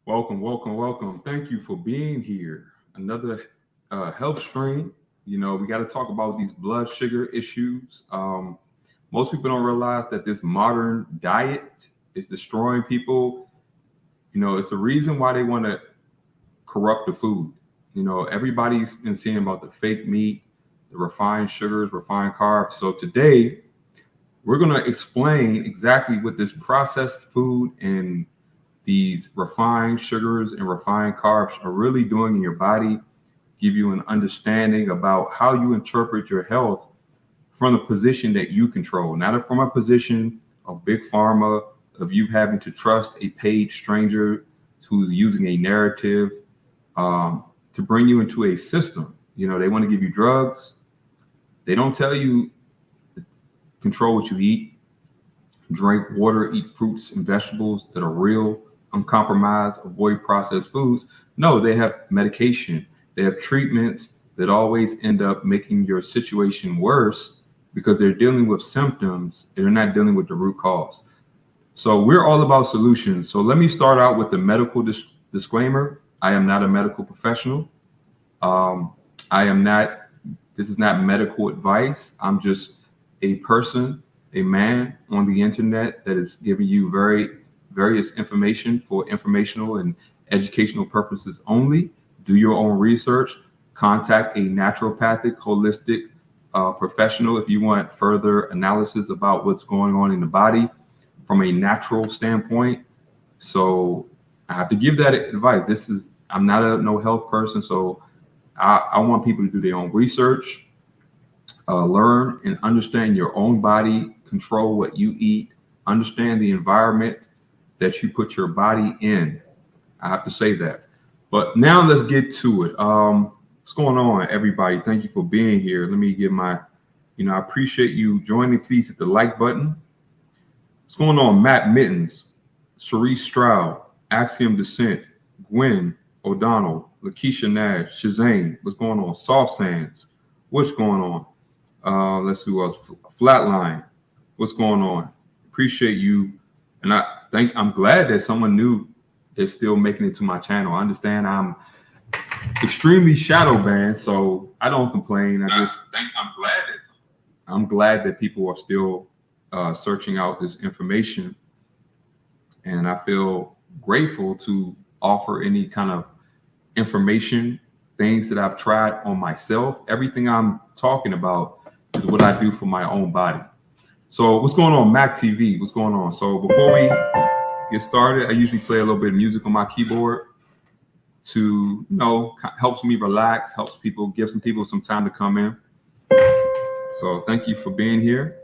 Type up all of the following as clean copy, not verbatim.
Welcome, welcome, welcome. Thank you for being here. Another health stream. We got to talk about these blood sugar issues. Most people don't realize that this modern diet is destroying people. It's the reason why they want to corrupt the food. Everybody's been seeing about the fake meat, the refined sugars, refined carbs. So today, we're going to explain exactly what this processed food and these refined sugars and refined carbs are really doing in your body, give you an understanding about how you interpret your health from the position that you control, not from a position of big pharma, of you having to trust a paid stranger who's using a narrative to bring you into a system. They want to give you drugs. They don't tell you to control what you eat, drink water, eat fruits and vegetables that are real, uncompromised, avoid processed foods. No, they have medication, they have treatments that always end up making your situation worse because they're dealing with symptoms and they're not dealing with the root cause. So we're all about solutions. So let me start out with the medical disclaimer. I am not a medical professional. Um, I am not, this is not medical advice. I'm just a person, a man on the internet that is giving you various information for informational and educational purposes only. Do your own research. Contact a naturopathic, holistic professional if you want further analysis about what's going on in the body from a natural standpoint. So I have to give that advice. I'm not a no health person, so I want people to do their own research, learn and understand your own body, control what you eat, understand the environment that you put your body in. I have to say that. But now let's get to it. What's going on, everybody? Thank you for being here. Let me give I appreciate you joining. Please hit the like button. What's going on, Matt Mittens, Cerise Stroud, Axiom Descent, Gwen O'Donnell, Lakeisha Nash, Shazane. What's going on? Soft Sands. What's going on? Let's see who else. Flatline. What's going on? Appreciate you, and I'm glad that someone new is still making it to my channel. I understand I'm extremely shadow banned, so I don't complain. I just think I'm glad that people are still searching out this information, and I feel grateful to offer any kind of information, things that I've tried on myself. Everything I'm talking about is what I do for my own body. So what's going on, Mac TV? What's going on? So before we get started, I usually play a little bit of music on my keyboard to, helps me relax, helps people, give some people some time to come in. So thank you for being here.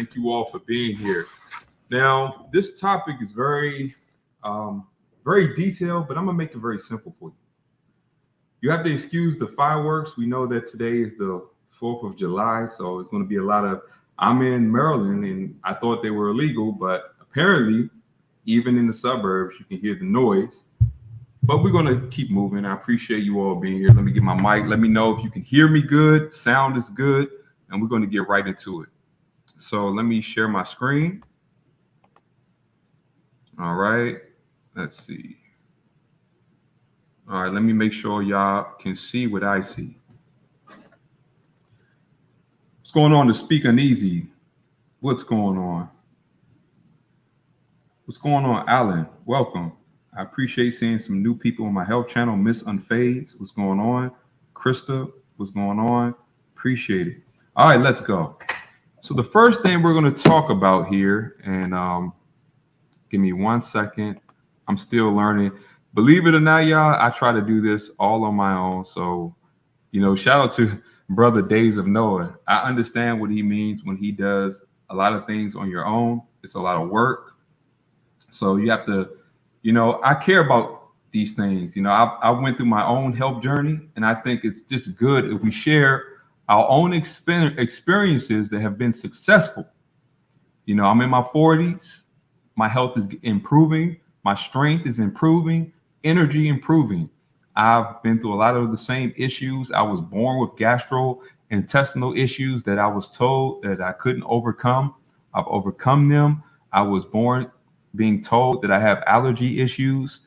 Thank you all for being here. Now, this topic is very detailed, but I'm gonna make it very simple for you. You have to excuse the fireworks. We know that today is the 4th of July, so it's going to be a lot of. I'm in Maryland, and I thought they were illegal, but apparently, even in the suburbs, you can hear the noise. But we're going to keep moving. I appreciate you all being here. Let me get my mic. Let me know if you can hear me good. Sound is good, and we're going to get right into it. So let me share my screen. All right. Let's see. All right, let me make sure y'all can see what I see. What's going on to Speak Uneasy? What's going on? What's going on, Alan? Welcome. I appreciate seeing some new people on my health channel. Miss Unfazed, what's going on? Krista, what's going on? Appreciate it. All right, let's go. So the first thing we're going to talk about here, and give me 1 second. I'm still learning. Believe it or not, y'all, I try to do this all on my own. So, shout out to Brother Days of Noah. I understand what he means when he does a lot of things on your own. It's a lot of work. So you have to, I care about these things. I went through my own health journey, and I think it's just good if we share our own experiences that have been successful. I'm in my 40s. My health is improving. My strength is improving. Energy improving. I've been through a lot of the same issues. I was born with gastrointestinal issues that I was told that I couldn't overcome. I've overcome them. I was born being told that I have allergy issues,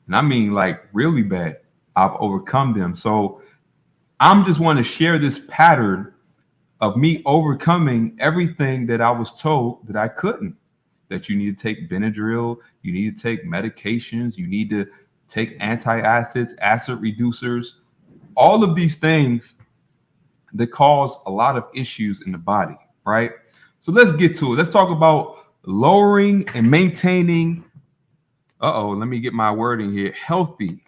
and I mean like really bad. I've overcome them. So I'm just want to share this pattern of me overcoming everything that I was told that I couldn't. That you need to take Benadryl, you need to take medications, you need to take antacids, acid reducers, all of these things that cause a lot of issues in the body, right? So let's get to it. Let's talk about lowering and maintaining, let me get my wording here, healthy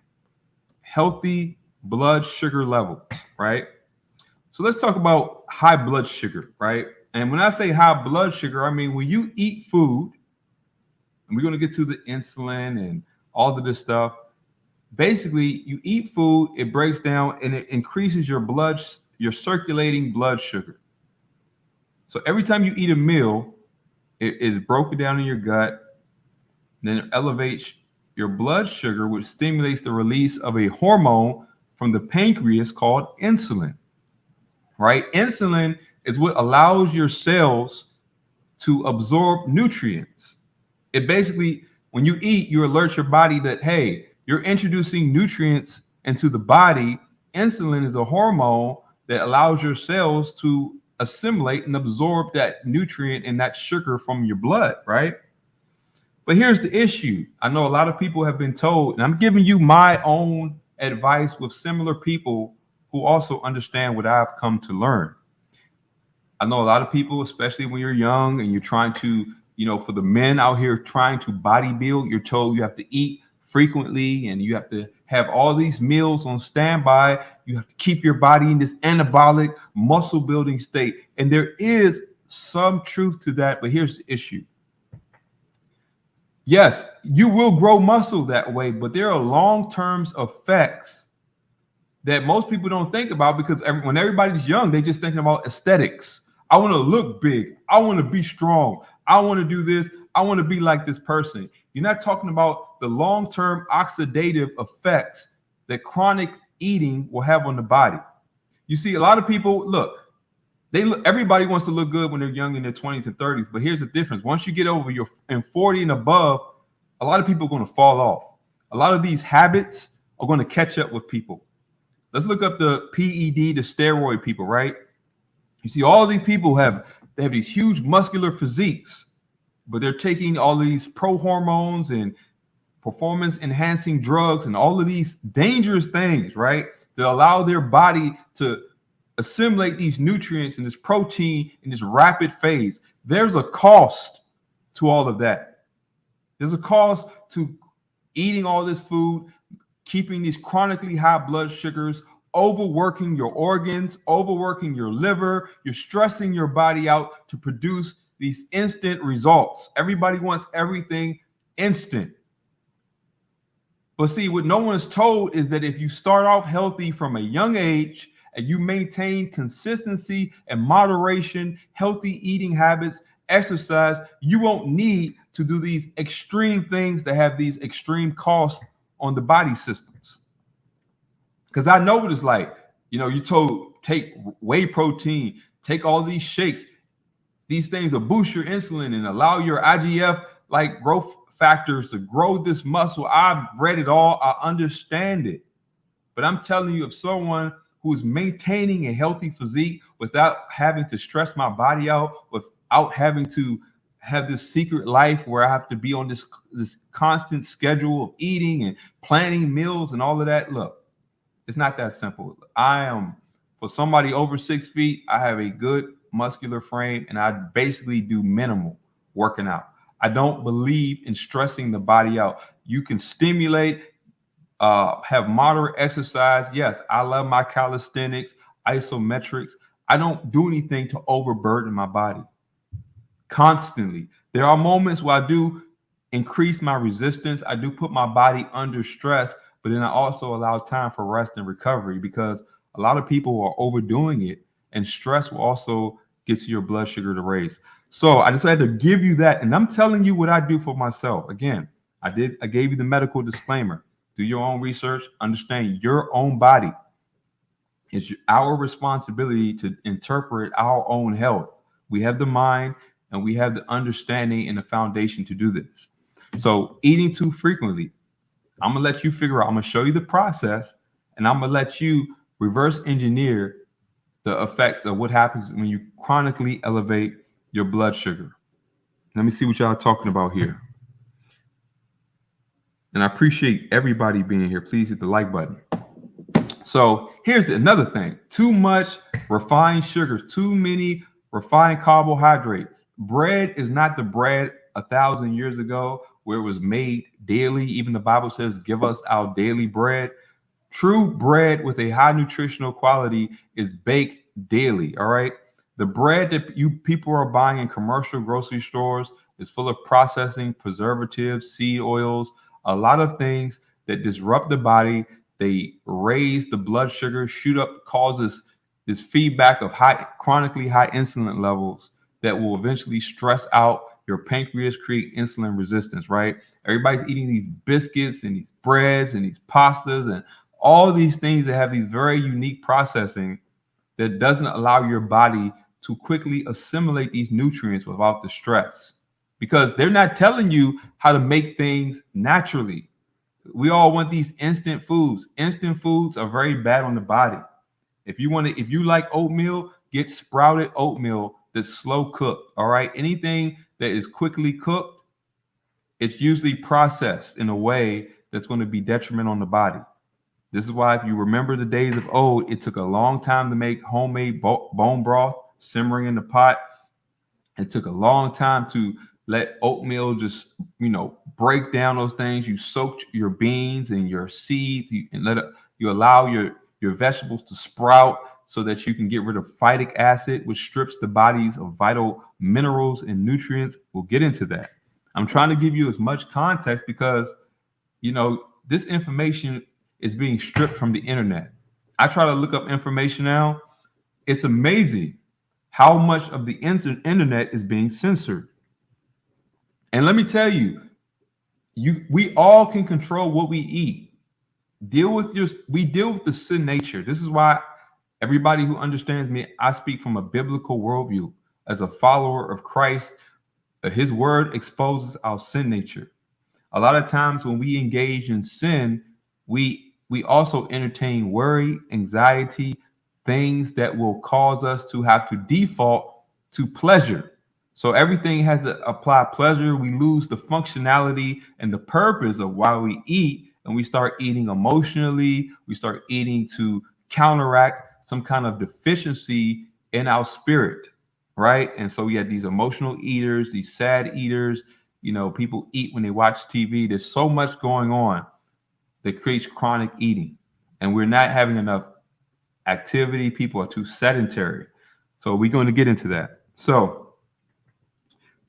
blood sugar levels, right? So let's talk about high blood sugar, right? And when I say high blood sugar, I mean when you eat food, and we're going to get to the insulin and all of this stuff. Basically, you eat food, it breaks down and it increases your circulating blood sugar. So every time you eat a meal, it is broken down in your gut, then it elevates your blood sugar, which stimulates the release of a hormone from the pancreas called insulin, right? Insulin is what allows your cells to absorb nutrients. It basically, when you eat, you alert your body that, hey, you're introducing nutrients into the body. Insulin is a hormone that allows your cells to assimilate and absorb that nutrient and that sugar from your blood, right? But here's the issue. I know a lot of people have been told, and I'm giving you my own advice with similar people who also understand what I've come to learn. I know a lot of people, especially when you're young and you're trying to, for the men out here trying to bodybuild, you're told you have to eat frequently and you have to have all these meals on standby. You have to keep your body in this anabolic muscle building state. And there is some truth to that, but here's the issue. Yes, you will grow muscle that way, but there are long-term effects that most people don't think about because when everybody's young, they're just thinking about aesthetics. I want to look big. I want to be strong. I want to do this. I want to be like this person. You're not talking about the long-term oxidative effects that chronic eating will have on the body. You see, a lot of people, everybody wants to look good when they're young in their 20s and 30s, but here's the difference. Once you get over your 40 and above, a lot of people are going to fall off. A lot of these habits are going to catch up with people. Let's look up the PED, the steroid people, right? You see, all of these people have these huge muscular physiques, but they're taking all of these pro-hormones and performance-enhancing drugs and all of these dangerous things, right, that allow their body to assimilate these nutrients and this protein in this rapid phase. There's a cost to all of that. There's a cost to eating all this food, keeping these chronically high blood sugars, overworking your organs, overworking your liver. You're stressing your body out to produce these instant results. Everybody wants everything instant. But see, what no one's told is that if you start off healthy from a young age and you maintain consistency and moderation, healthy eating habits, exercise, you won't need to do these extreme things that have these extreme costs on the body systems. Because I know what it's like. You told take whey protein, take all these shakes. These things will boost your insulin and allow your IGF like growth factors to grow this muscle. I've read it all. I understand it. But I'm telling you, if someone who is maintaining a healthy physique without having to stress my body out, without having to have this secret life where I have to be on this constant schedule of eating and planning meals and all of that, look, it's not that simple. For somebody over 6 feet, I have a good muscular frame and I basically do minimal working out. I don't believe in stressing the body out. You can stimulate, have moderate exercise. Yes, I love my calisthenics, isometrics. I don't do anything to overburden my body constantly. There are moments where I do increase my resistance. I do put my body under stress, but then I also allow time for rest and recovery because a lot of people are overdoing it, and stress will also get your blood sugar to raise. So I just had to give you that, and I'm telling you what I do for myself. Again, I gave you the medical disclaimer. Do your own research, understand your own body. It's our responsibility to interpret our own health. We have the mind and we have the understanding and the foundation to do this. So eating too frequently, I'm gonna let you figure out. I'm gonna show you the process, and I'm gonna let you reverse engineer the effects of what happens when you chronically elevate your blood sugar. Let me see what y'all are talking about here. And I appreciate everybody being here. Please hit the like button. So here's another thing. Too much refined sugars, too many refined carbohydrates. Bread is not the bread 1,000 years ago where it was made daily. Even the Bible says, give us our daily bread. True bread with a high nutritional quality is baked daily, all right? The bread that you people are buying in commercial grocery stores is full of processing, preservatives, seed oils, a lot of things that disrupt the body. They raise the blood sugar, shoot up, causes this feedback of chronically high insulin levels that will eventually stress out your pancreas, create insulin resistance, right? Everybody's eating these biscuits and these breads and these pastas and all these things that have these very unique processing that doesn't allow your body to quickly assimilate these nutrients without the stress, because they're not telling you how to make things naturally. We all want these instant foods. Instant foods are very bad on the body. If you like oatmeal, get sprouted oatmeal that's slow cooked. All right. Anything that is quickly cooked, it's usually processed in a way that's going to be detrimental on the body. This is why, if you remember the days of old, it took a long time to make homemade bone broth simmering in the pot. It took a long time to let oatmeal just, break down those things. You soak your beans and your seeds and you allow your vegetables to sprout so that you can get rid of phytic acid, which strips the bodies of vital minerals and nutrients. We'll get into that. I'm trying to give you as much context because, this information is being stripped from the internet. I try to look up information now. It's amazing how much of the internet is being censored. And let me tell you, we all can control what we eat. We deal with the sin nature. This is why everybody who understands me, I speak from a biblical worldview. As a follower of Christ, his word exposes our sin nature. A lot of times when we engage in sin, we also entertain worry, anxiety, things that will cause us to have to default to pleasure. So everything has to apply pleasure. We lose the functionality and the purpose of why we eat, and we start eating emotionally. We start eating to counteract some kind of deficiency in our spirit, right? And so we have these emotional eaters, these sad eaters. People eat when they watch TV. There's so much going on that creates chronic eating, and we're not having enough activity. People are too sedentary. So we're going to get into that. So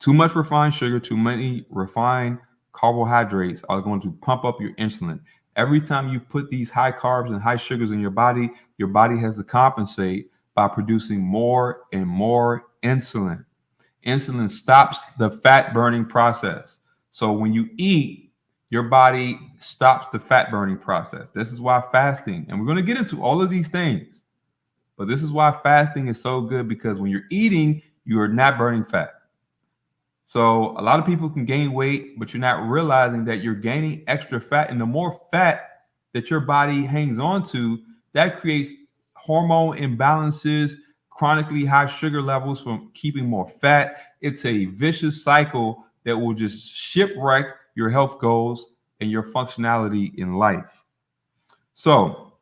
Too much refined sugar, too many refined carbohydrates are going to pump up your insulin. Every time you put these high carbs and high sugars in your body has to compensate by producing more and more insulin. Insulin stops the fat burning process. So when you eat, your body stops the fat burning process. This is why fasting, and we're going to get into all of these things, but this is why fasting is so good, because when you're eating, you are not burning fat. So a lot of people can gain weight, but you're not realizing that you're gaining extra fat. And the more fat that your body hangs on to, that creates hormone imbalances, chronically high sugar levels from keeping more fat. It's a vicious cycle that will just shipwreck your health goals and your functionality in life. So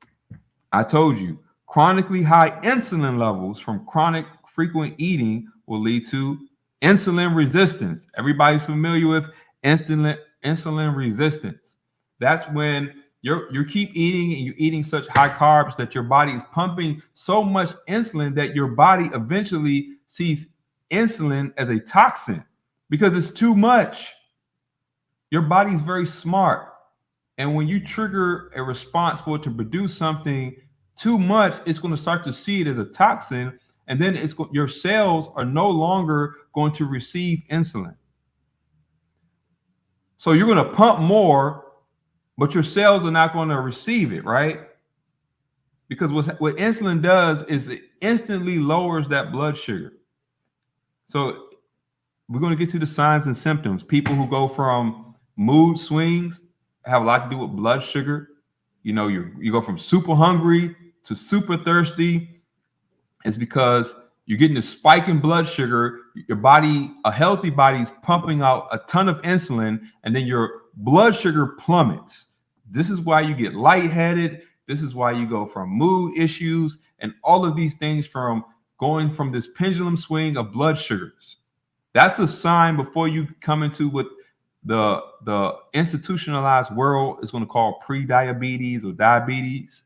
I told you, chronically high insulin levels from chronic frequent eating will lead to insulin resistance. Everybody's familiar with insulin resistance. That's when you keep eating and you're eating such high carbs that your body is pumping so much insulin that your body eventually sees insulin as a toxin because it's too much. Your body's very smart. And when you trigger a response for it to produce something too much, it's going to start to see it as a toxin. And then your cells are no longer going to receive insulin. So you're going to pump more, but your cells are not going to receive it, right? Because what insulin does is it instantly lowers that blood sugar. So we're going to get to the signs and symptoms. People who go from mood swings have a lot to do with blood sugar. You know, you go from super hungry to super thirsty. It's because you're getting a spike in blood sugar. Your body, a healthy body, is pumping out a ton of insulin, and then your blood sugar plummets. This is why you get lightheaded. This is why you go from mood issues and all of these things from going from this pendulum swing of blood sugars. That's a sign before you come into what the institutionalized world is going to call pre-diabetes or diabetes.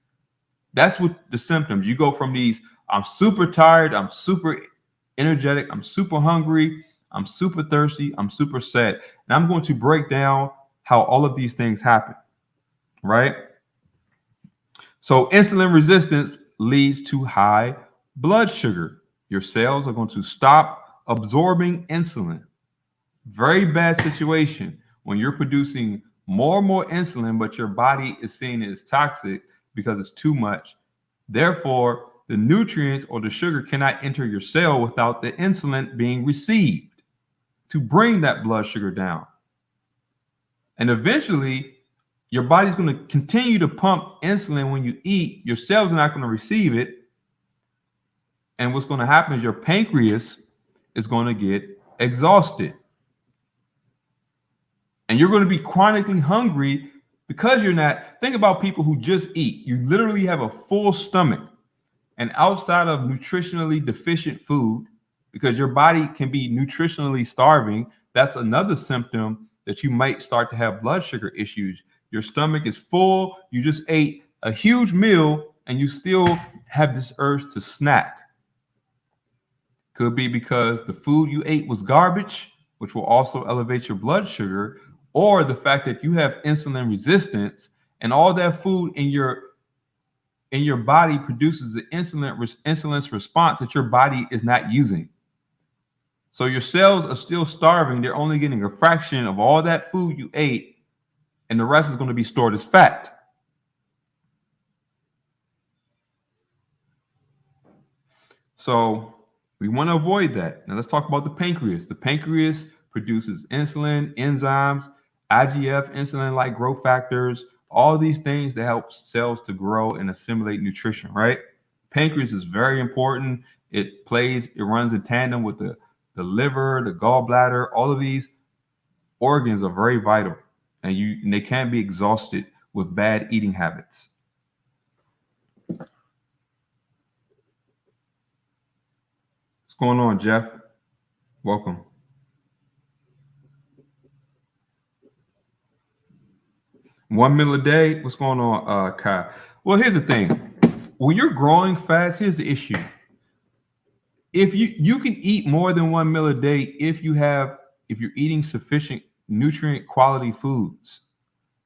That's what the symptoms. You go from these, I'm super tired, I'm super energetic, I'm super hungry, I'm super thirsty, I'm super sad. And I'm going to break down how all of these things happen, right? So insulin resistance leads to high blood sugar. Your cells are going to stop absorbing insulin. Very bad situation when you're producing more and more insulin, but your body is seeing it as toxic because it's too much. Therefore, the nutrients or the sugar cannot enter your cell without the insulin being received to bring that blood sugar down. And eventually, your body's going to continue to pump insulin when you eat. Your cells are not going to receive it. And what's going to happen is your pancreas is going to get exhausted. And you're going to be chronically hungry because you're not. Think about people who just eat. You literally have a full stomach. And outside of nutritionally deficient food, because your body can be nutritionally starving, that's another symptom that you might start to have blood sugar issues. Your stomach is full. You just ate a huge meal and you still have this urge to snack. Could be because the food you ate was garbage, which will also elevate your blood sugar, or the fact that you have insulin resistance and all that food in your body produces an insulin's response that your body is not using. So your cells are still starving. They're only getting a fraction of all that food you ate, and the rest is going to be stored as fat. So we want to avoid that. Now let's talk about the pancreas. The pancreas produces insulin, enzymes, IGF, insulin-like growth factors, all these things that help cells to grow and assimilate nutrition, right? Pancreas is very important. It runs in tandem with the liver, the gallbladder. All of these organs are very vital, and they can't be exhausted with bad eating habits. What's going on, Jeff? Welcome. One meal a day. What's going on, Kai? Well, here's the thing. When you're growing fast, here's the issue. If you can eat more than one meal a day if you have if you're eating sufficient nutrient quality foods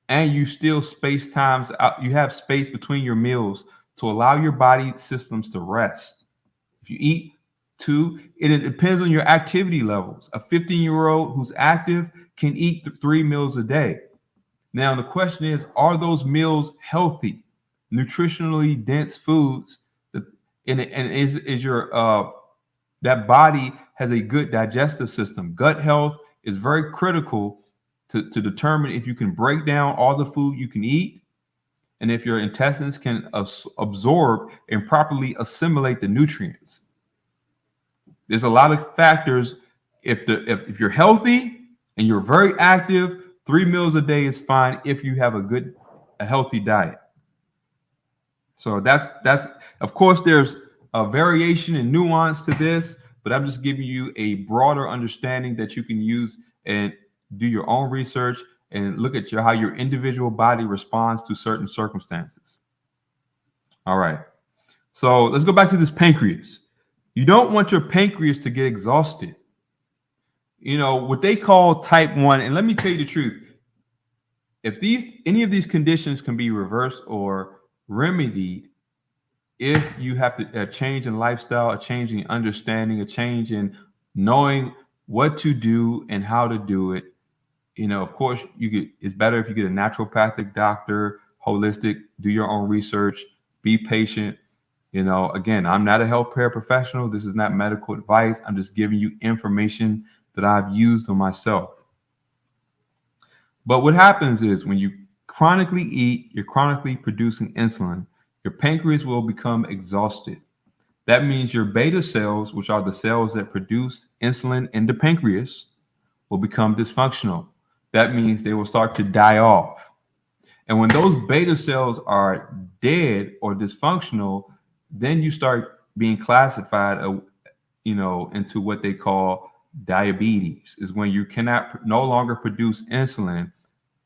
and you still space times out, you have space between your meals to allow your body systems to rest. If you eat two, it depends on your activity levels. A 15-year-old who's active can eat 3 meals a day. Now, the question is, are those meals healthy, nutritionally dense foods? And is your that body has a good digestive system? Gut health is very critical to determine if you can break down all the food you can eat and if your intestines can absorb and properly assimilate the nutrients. There's a lot of factors. If you're healthy and you're very active, 3 meals a day is fine if you have a healthy diet. So that's of course there's a variation and nuance to this, but I'm just giving you a broader understanding that you can use and do your own research and look at how your individual body responds to certain circumstances. All right. So let's go back to this pancreas. You don't want your pancreas to get exhausted. You know, what they call type 1, and let me tell you the truth. If any of these conditions can be reversed or remedied, if you have a change in lifestyle, a change in understanding, a change in knowing what to do and how to do it, you know, of course, it's better if you get a naturopathic doctor, holistic, do your own research, be patient. You know, again, I'm not a healthcare professional. This is not medical advice. I'm just giving you information that I've used on myself. But what happens is when you chronically eat, you're chronically producing insulin, your pancreas will become exhausted. That means your beta cells, which are the cells that produce insulin in the pancreas, will become dysfunctional. That means they will start to die off. And when those beta cells are dead or dysfunctional, then you start being classified, into what they call diabetes, is when you cannot no longer produce insulin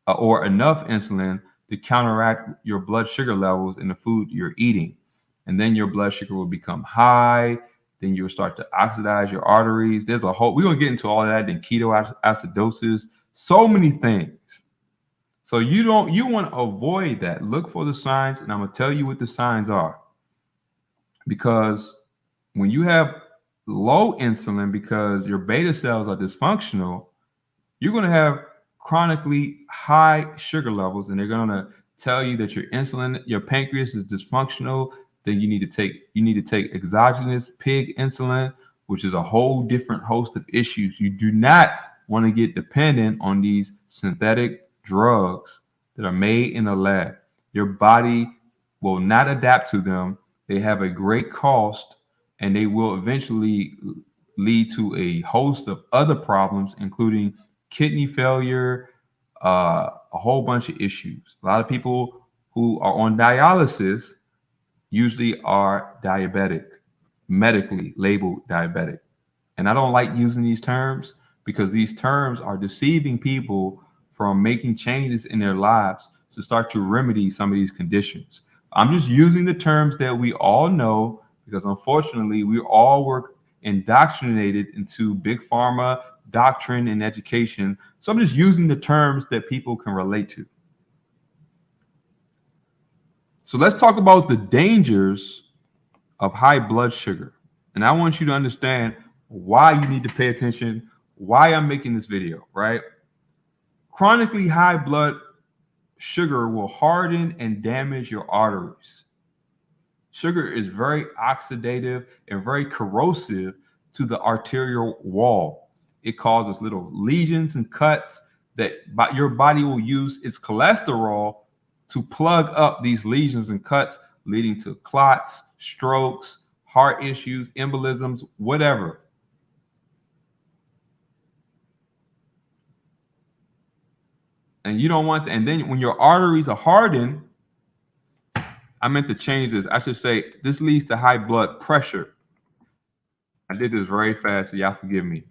or enough insulin to counteract your blood sugar levels in the food you're eating. And then your blood sugar will become high. Then you'll start to oxidize your arteries. We're going to get into all of that, then ketoacidosis, so many things. So you want to avoid that. Look for the signs, and I'm going to tell you what the signs are. Because when you have low insulin because your beta cells are dysfunctional, you're going to have chronically high sugar levels, and they're going to tell you that your pancreas is dysfunctional. Then you need to take exogenous pig insulin, which is a whole different host of issues. You do not want to get dependent on these synthetic drugs that are made in a lab. Your body will not adapt to them. They have a great cost, and they will eventually lead to a host of other problems, including kidney failure, a whole bunch of issues. A lot of people who are on dialysis usually are diabetic, medically labeled diabetic. And I don't like using these terms because these terms are deceiving people from making changes in their lives to start to remedy some of these conditions. I'm just using the terms that we all know because unfortunately we all were indoctrinated into big pharma doctrine and education. So I'm just using the terms that people can relate to. So let's talk about the dangers of high blood sugar. And I want you to understand why you need to pay attention, why I'm making this video, right? Chronically high blood sugar will harden and damage your arteries. Sugar is very oxidative and very corrosive to the arterial wall. It causes little lesions and cuts that your body will use its cholesterol to plug up these lesions and cuts, leading to clots, strokes, heart issues, embolisms, whatever. And you don't want that. And then when your arteries are hardened, I meant to change this. I should say this leads to high blood pressure. I did this very fast, so y'all forgive me.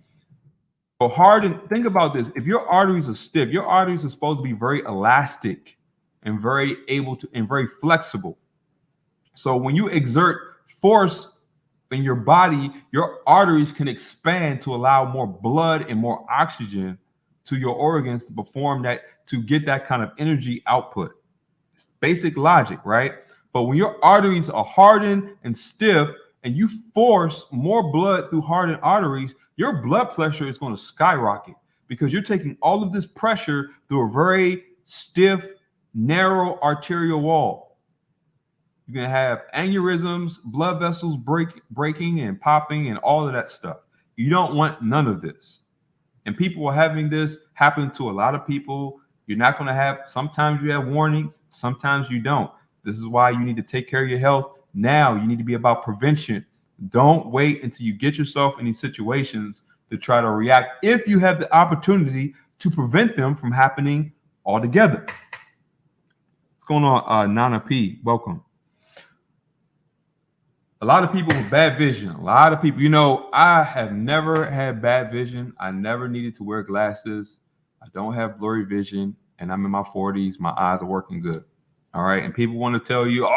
So hardened, think about this. If your arteries are stiff, your arteries are supposed to be very elastic and very able to and very flexible. So when you exert force in your body, your arteries can expand to allow more blood and more oxygen to your organs to perform that, to get that kind of energy output. It's basic logic, right? But when your arteries are hardened and stiff and you force more blood through hardened arteries, your blood pressure is going to skyrocket because you're taking all of this pressure through a very stiff, narrow arterial wall. You're going to have aneurysms, blood vessels breaking and popping and all of that stuff. You don't want none of this. And people are having this happen to a lot of people. You're not going to have, sometimes you have warnings, sometimes you don't. This is why you need to take care of your health now. You need to be about prevention. Don't wait until you get yourself in these situations to try to react if you have the opportunity to prevent them from happening altogether. What's going on, Nana P? Welcome. A lot of people with bad vision. A lot of people, I have never had bad vision. I never needed to wear glasses. I don't have blurry vision, and I'm in my 40s. My eyes are working good. All right. And people want to tell you,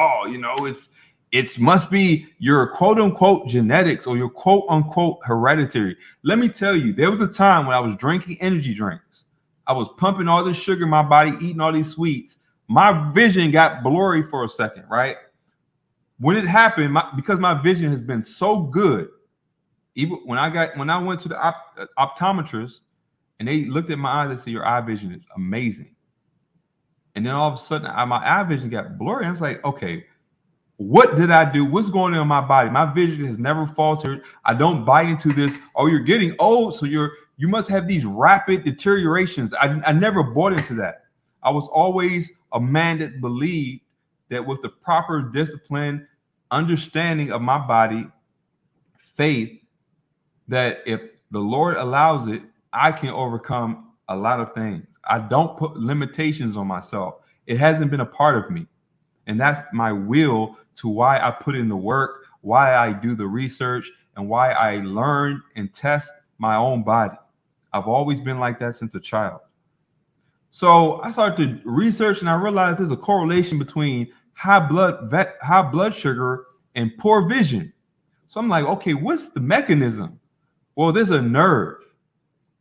it must be your quote unquote genetics or your quote unquote hereditary. Let me tell you, there was a time when I was drinking energy drinks. I was pumping all this sugar in my body, eating all these sweets. My vision got blurry for a second, right? When it happened, because my vision has been so good, even when I went to the optometrist and they looked at my eyes, they said, your eye vision is amazing. And then all of a sudden, my eye vision got blurry. I was like, okay, what did I do? What's going on in my body? My vision has never faltered. I don't buy into this. Oh, you're getting old, so you must have these rapid deteriorations. I never bought into that. I was always a man that believed that with the proper discipline, understanding of my body, faith, that if the Lord allows it, I can overcome a lot of things. I don't put limitations on myself. It hasn't been a part of me. And that's my will to why I put in the work, why I do the research, and why I learn and test my own body. I've always been like that since a child. So I started to research and I realized there's a correlation between high blood sugar and poor vision. So I'm like, okay, what's the mechanism? Well, there's a nerve.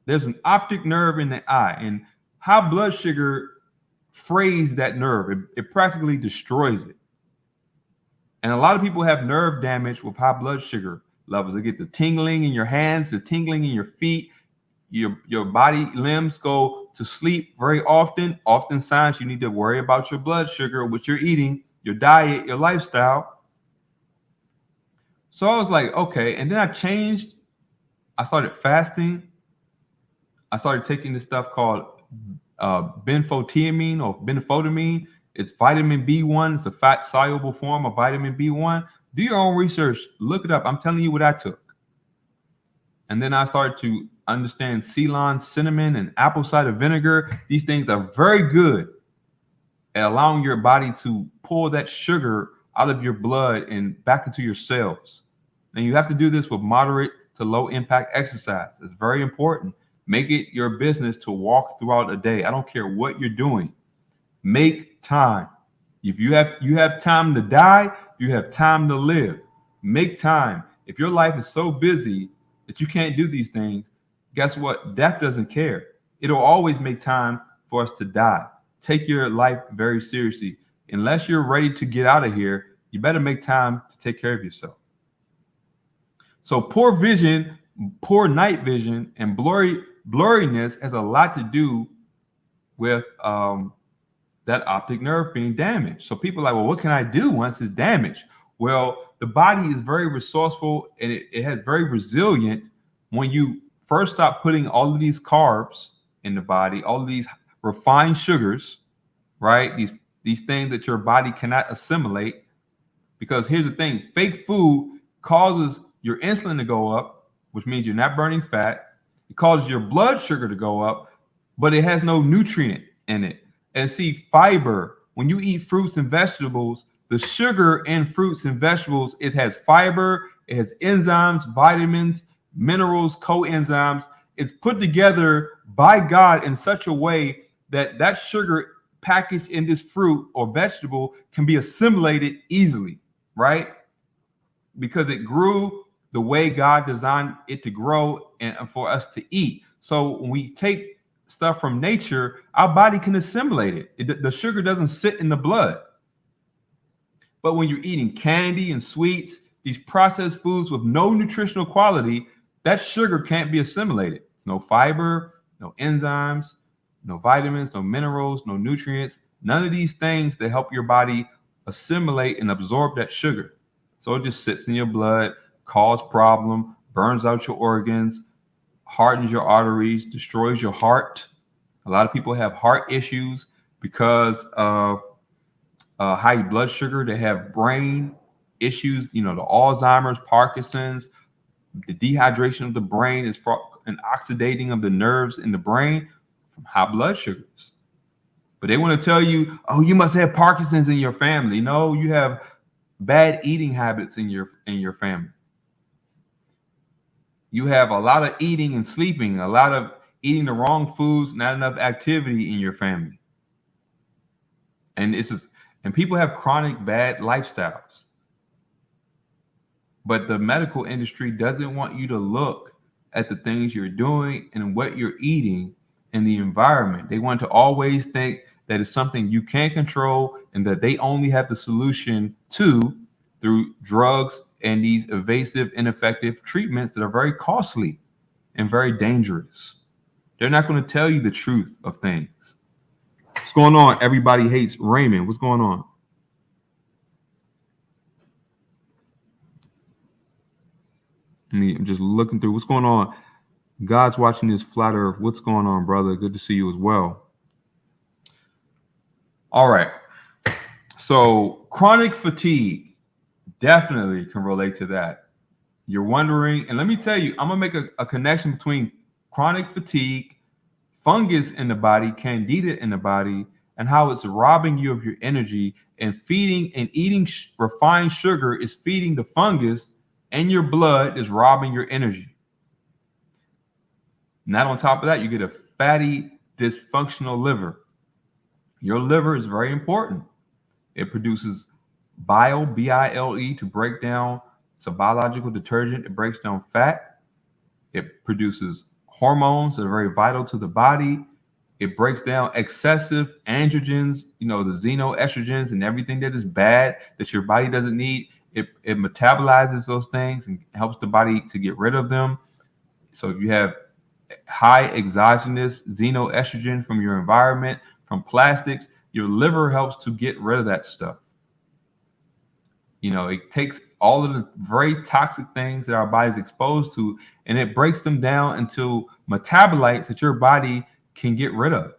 There's an optic nerve in the eye, and high blood sugar frays that nerve. It practically destroys it. And a lot of people have nerve damage with high blood sugar levels. They get the tingling in your hands, the tingling in your feet. Your body limbs go to sleep very often. Often signs you need to worry about your blood sugar, what you're eating, your diet, your lifestyle. So I was like, okay. And then I changed. I started fasting. I started taking this stuff called benfotiamine or benfotiamine. It's vitamin B1. It's a fat soluble form of vitamin B1. Do your own research. Look it up. I'm telling you what I took. And then I started to understand Ceylon cinnamon and apple cider vinegar. These things are very good at allowing your body to pull that sugar out of your blood and back into your cells. And you have to do this with moderate to low impact exercise. It's very important. Make it your business to walk throughout a day. I don't care what you're doing. Make time. If you have time to die, you have time to live. Make time. If your life is so busy that you can't do these things, guess what? Death doesn't care. It'll always make time for us to die. Take your life very seriously. Unless you're ready to get out of here, you better make time to take care of yourself. So poor vision, poor night vision, and blurriness has a lot to do with that optic nerve being damaged. So people are like, well, what can I do once it's damaged? Well, the body is very resourceful and it has very resilient when you first stop putting all of these carbs in the body, all of these refined sugars, right? These things that your body cannot assimilate. Because here's the thing, fake food causes your insulin to go up, which means you're not burning fat. It causes your blood sugar to go up, but it has no nutrient in it. And see, fiber, when you eat fruits and vegetables, the sugar in fruits and vegetables, it has fiber, it has enzymes, vitamins, minerals, coenzymes. It's put together by God in such a way that that sugar packaged in this fruit or vegetable can be assimilated easily, right? because it grew the way God designed it to grow and for us to eat. So when we take stuff from nature, our body can assimilate it. The sugar doesn't sit in the blood. But when you're eating candy and sweets, these processed foods with no nutritional quality, that sugar can't be assimilated. No fiber, no enzymes, no vitamins, no minerals, no nutrients, none of these things that help your body assimilate and absorb that sugar. So it just sits in your blood, causes problem, burns out your organs, hardens your arteries, destroys your heart. A lot of people have heart issues because of high blood sugar. They have brain issues, the Alzheimer's, Parkinson's. The dehydration of the brain is an oxidating of the nerves in the brain from high blood sugars. But they want to tell you, oh, you must have Parkinson's in your family. No, you have bad eating habits in your family. You have a lot of eating and sleeping, a lot of eating the wrong foods, not enough activity in your family. And people have chronic bad lifestyles. But the medical industry doesn't want you to look at the things you're doing and what you're eating in the environment. They want to always think that it's something you can't control and that they only have the solution to through drugs and these evasive, ineffective treatments that are very costly and very dangerous. They're not going to tell you the truth of things. What's going on? Everybody hates Raymond. What's going on? I'm just looking through what's going on. God's watching this flat earth. What's going on, brother? Good to see you as well. All right. So chronic fatigue definitely can relate to that. You're wondering, and let me tell you, I'm going to make a connection between chronic fatigue, fungus in the body, candida in the body, and how it's robbing you of your energy, and feeding and eating refined sugar is feeding the fungus, and your blood is robbing your energy. Not on top of that, you get a fatty, dysfunctional liver. Your liver is very important. It produces bile, B-I-L-E, to break down. It's a biological detergent. It breaks down fat. It produces hormones that are very vital to the body. It breaks down excessive androgens, the xenoestrogens and everything that is bad that your body doesn't need. It metabolizes those things and helps the body to get rid of them. So if you have high exogenous xenoestrogen from your environment, from plastics, your liver helps to get rid of that stuff. It takes all of the very toxic things that our body is exposed to, and it breaks them down into metabolites that your body can get rid of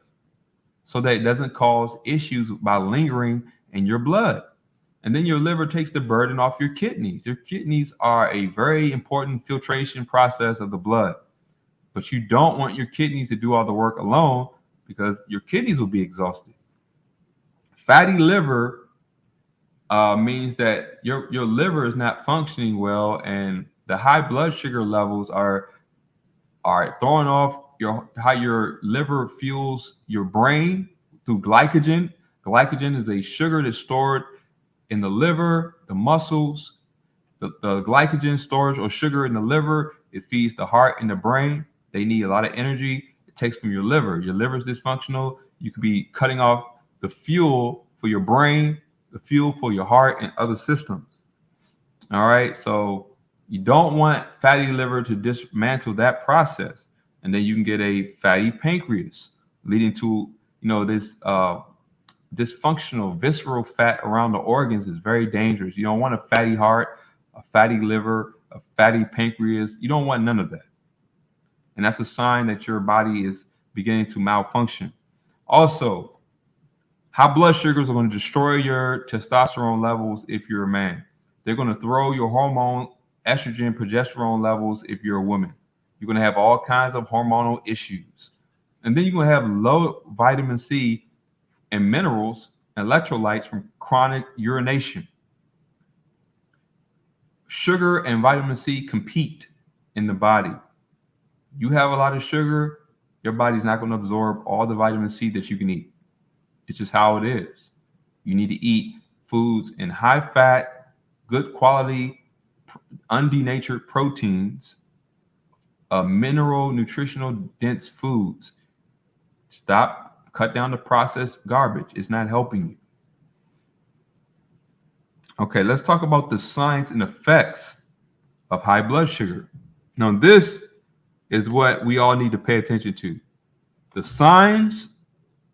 so that it doesn't cause issues by lingering in your blood. And then your liver takes the burden off your kidneys. Your kidneys are a very important filtration process of the blood. But you don't want your kidneys to do all the work alone because your kidneys will be exhausted. Fatty liver means that your liver is not functioning well, and the high blood sugar levels are throwing off how your liver fuels your brain through glycogen. Glycogen is a sugar that's stored in the liver, the muscles. The glycogen storage or sugar in the liver, it feeds the heart and the brain. They need a lot of energy. It takes from your liver. Your liver is dysfunctional. You could be cutting off the fuel for your brain, the fuel for your heart and other systems. All right. So you don't want fatty liver to dismantle that process. And then you can get a fatty pancreas, leading to, this dysfunctional visceral fat around the organs is very dangerous. You don't want a fatty heart, a fatty liver, a fatty pancreas. You don't want none of that. And that's a sign that your body is beginning to malfunction. Also, high blood sugars are going to destroy your testosterone levels if you're a man. They're going to throw your hormone, estrogen, progesterone levels if you're a woman. You're going to have all kinds of hormonal issues. And then you're going to have low vitamin C and minerals, electrolytes from chronic urination. Sugar and vitamin C compete in the body. You have a lot of sugar, your body's not going to absorb all the vitamin C that you can eat. It's just how it is. You need to eat foods in high fat, good quality, undenatured proteins, mineral, nutritional dense foods. Cut down the processed garbage. It's not helping you. Okay, let's talk about the signs and effects of high blood sugar. Now, this is what we all need to pay attention to. The signs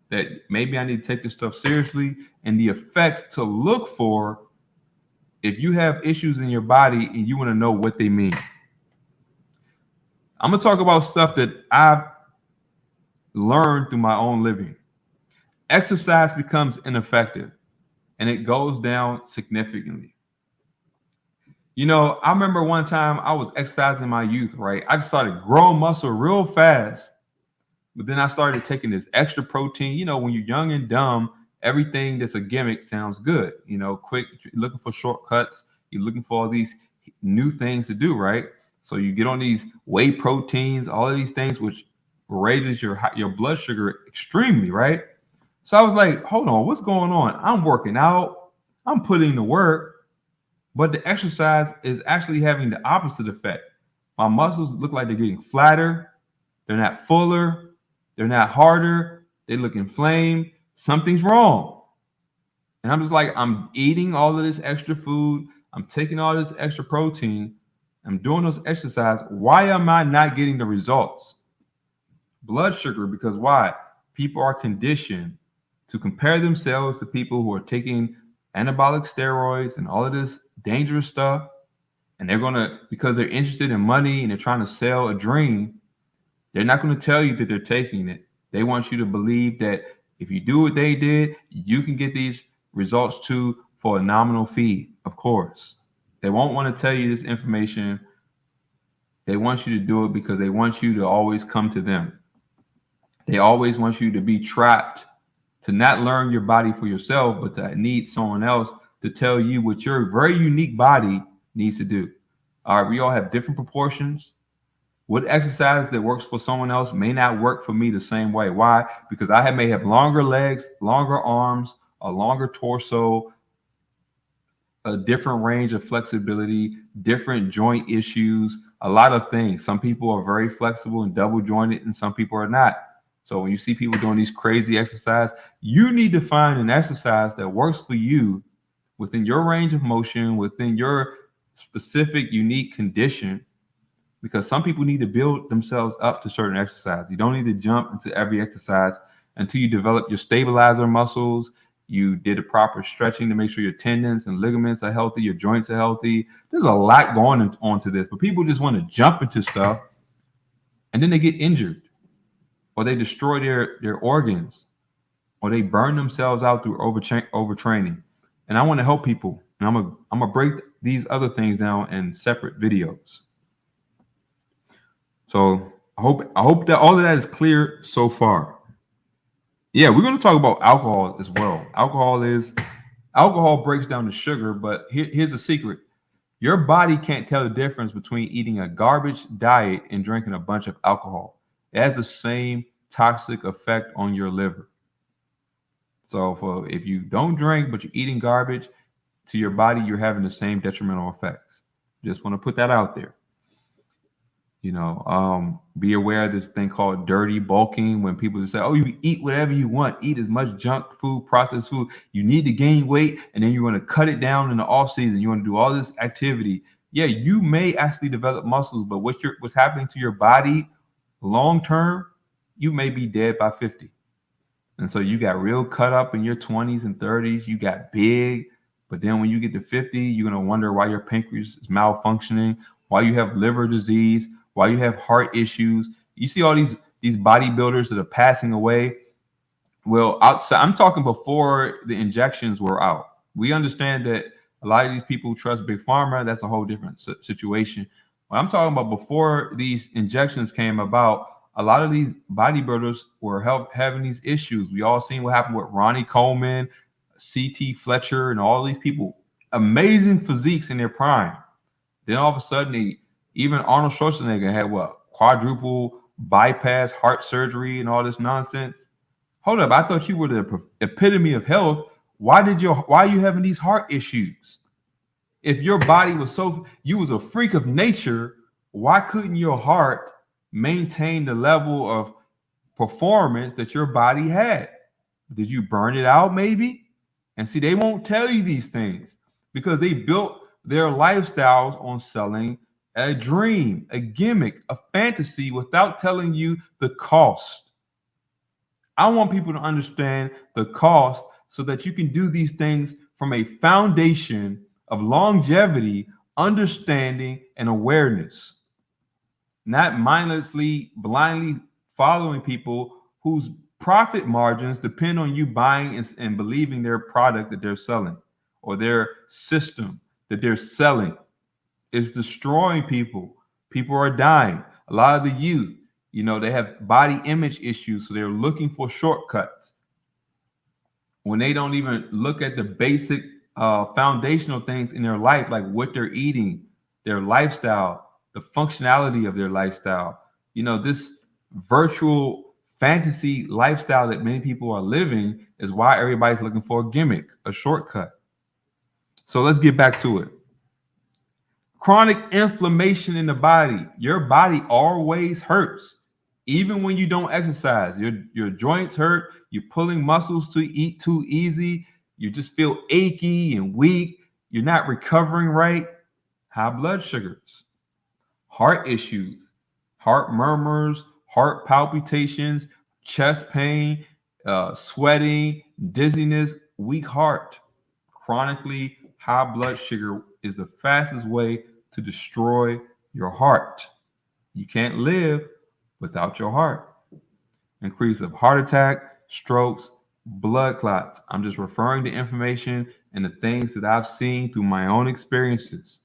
that maybe I need to take this stuff seriously, and the effects to look for if you have issues in your body and you want to know what they mean. I'm going to talk about stuff that I've learned through my own living. Exercise becomes ineffective and it goes down significantly. You know, I remember one time I was exercising in my youth, right? I just started growing muscle real fast, but then I started taking this extra protein. You know, when you're young and dumb, everything that's a gimmick sounds good. You know, quick, looking for shortcuts. You're looking for all these new things to do, right? So you get on these whey proteins, all of these things, which raises your blood sugar extremely, right? So I was like, hold on, what's going on? I'm working out, I'm putting the work, but the exercise is actually having the opposite effect. My muscles look like they're getting flatter, they're not fuller, they're not harder, they look inflamed. Something's wrong. And I'm just like, I'm eating all of this extra food, I'm taking all this extra protein, I'm doing those exercise. Why am I not getting the results? Blood sugar, because why? People are conditioned to compare themselves to people who are taking anabolic steroids and all of this dangerous stuff. And they're going to, because they're interested in money and they're trying to sell a dream, they're not going to tell you that they're taking it. They want you to believe that if you do what they did, you can get these results too for a nominal fee, of course. They won't want to tell you this information. They want you to do it because they want you to always come to them. They always want you to be trapped, to not learn your body for yourself, but to need someone else to tell you what your very unique body needs to do. All right, we all have different proportions. What exercise that works for someone else may not work for me the same way. Why? Because I may have longer legs, longer arms, a longer torso, a different range of flexibility, different joint issues, a lot of things. Some people are very flexible and double jointed, and some people are not. So when you see people doing these crazy exercise, you need to find an exercise that works for you within your range of motion, within your specific unique condition, because some people need to build themselves up to certain exercise. You don't need to jump into every exercise until you develop your stabilizer muscles. You did the proper stretching to make sure your tendons and ligaments are healthy, your joints are healthy. There's a lot going on to this, but people just want to jump into stuff and then they get injured, or they destroy their organs, or they burn themselves out through overtraining. And I want to help people, and I'm gonna break these other things down in separate videos. So I hope that all of that is clear so far. Yeah, we're going to talk about alcohol as well. Alcohol breaks down the sugar, but here's the secret. Your body can't tell the difference between eating a garbage diet and drinking a bunch of alcohol. It has the same toxic effect on your liver. So if you don't drink, but you're eating garbage, to your body, you're having the same detrimental effects. Just want to put that out there. You know, be aware of this thing called dirty bulking, when people just say, oh, you eat whatever you want, eat as much junk food, processed food. You need to gain weight, and then you want to cut it down in the off season. You want to do all this activity. Yeah, you may actually develop muscles, but what's happening to your body long term, you may be dead by 50. And so you got real cut up in your 20s and 30s. You got big, but then when you get to 50, you're going to wonder why your pancreas is malfunctioning, why you have liver disease, why you have heart issues. You see all these bodybuilders that are passing away. Well, outside, I'm talking before the injections were out. We understand that a lot of these people trust Big Pharma. That's a whole different situation. What I'm talking about, before these injections came about, a lot of these bodybuilders were having these issues. We all seen what happened with Ronnie Coleman, C.T. Fletcher, and all these people. Amazing physiques in their prime. Then all of a sudden, even Arnold Schwarzenegger had quadruple bypass heart surgery and all this nonsense. Hold up, I thought you were the epitome of health. Why are you having these heart issues? If your body was you was a freak of nature, why couldn't your heart maintain the level of performance that your body had? Did you burn it out maybe? And see, they won't tell you these things because they built their lifestyles on selling a dream, a gimmick, a fantasy without telling you the cost. I want people to understand the cost so that you can do these things from a foundation of longevity, understanding, and awareness, not mindlessly, blindly following people whose profit margins depend on you buying and believing their product that they're selling or their system that they're selling. Is destroying people. People are dying. A lot of the youth, they have body image issues, so they're looking for shortcuts when they don't even look at the basic foundational things in their life, like what they're eating, their lifestyle, the functionality of their lifestyle. This virtual fantasy lifestyle that many people are living is why everybody's looking for a gimmick, a shortcut. So let's get back to it. Chronic inflammation in the body. Your body always hurts. Even when you don't exercise, your joints hurt. You're pulling muscles to eat too easy. You just feel achy and weak. You're not recovering right. High blood sugars, heart issues, heart murmurs, heart palpitations, chest pain, sweating, dizziness, weak heart. Chronically high blood sugar is the fastest way to destroy your heart. You can't live without your heart. Increase of heart attack, strokes, blood clots. I'm just referring to information and the things that I've seen through my own experiences.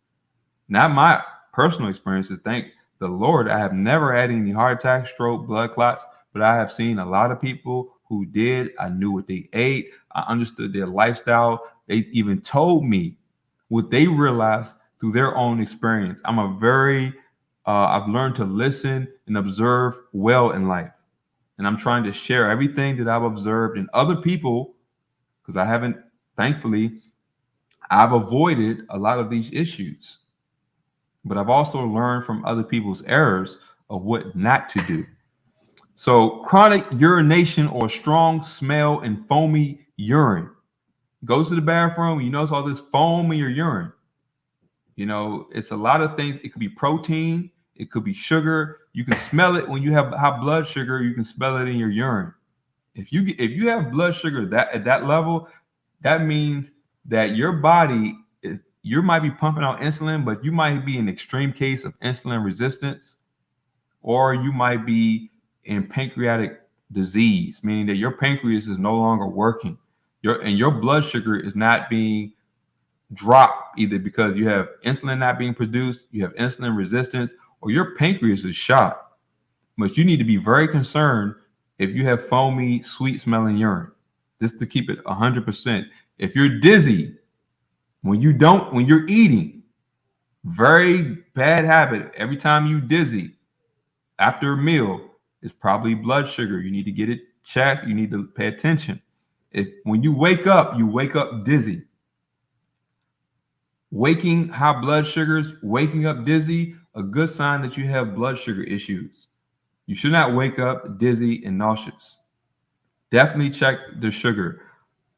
Not my personal experiences. Thank the Lord, I have never had any heart attack, stroke, blood clots, but I have seen a lot of people who did. I knew what they ate. I understood their lifestyle. They even told me what they realized through their own experience. I've learned to listen and observe well in life. And I'm trying to share everything that I've observed in other people because thankfully, I've avoided a lot of these issues. But I've also learned from other people's errors of what not to do. So chronic urination or strong smell and foamy urine. Go to the bathroom, you notice all this foam in your urine. It's a lot of things. It could be protein, it could be sugar. You can smell it when you have high blood sugar. You can smell it in your urine. If you have blood sugar at that level, that means that your body you might be pumping out insulin, but you might be in extreme case of insulin resistance, or you might be in pancreatic disease, meaning that your pancreas is no longer working. Your blood sugar is not being dropped either because you have insulin not being produced, you have insulin resistance, or your pancreas is shot. But you need to be very concerned if you have foamy, sweet smelling urine, just to keep it 100%. If you're dizzy, when you're eating, very bad habit. Every time you dizzy after a meal, it's probably blood sugar. You need to get it checked. You need to pay attention. When you wake up dizzy. High blood sugars, waking up dizzy, a good sign that you have blood sugar issues. You should not wake up dizzy and nauseous. Definitely check the sugar.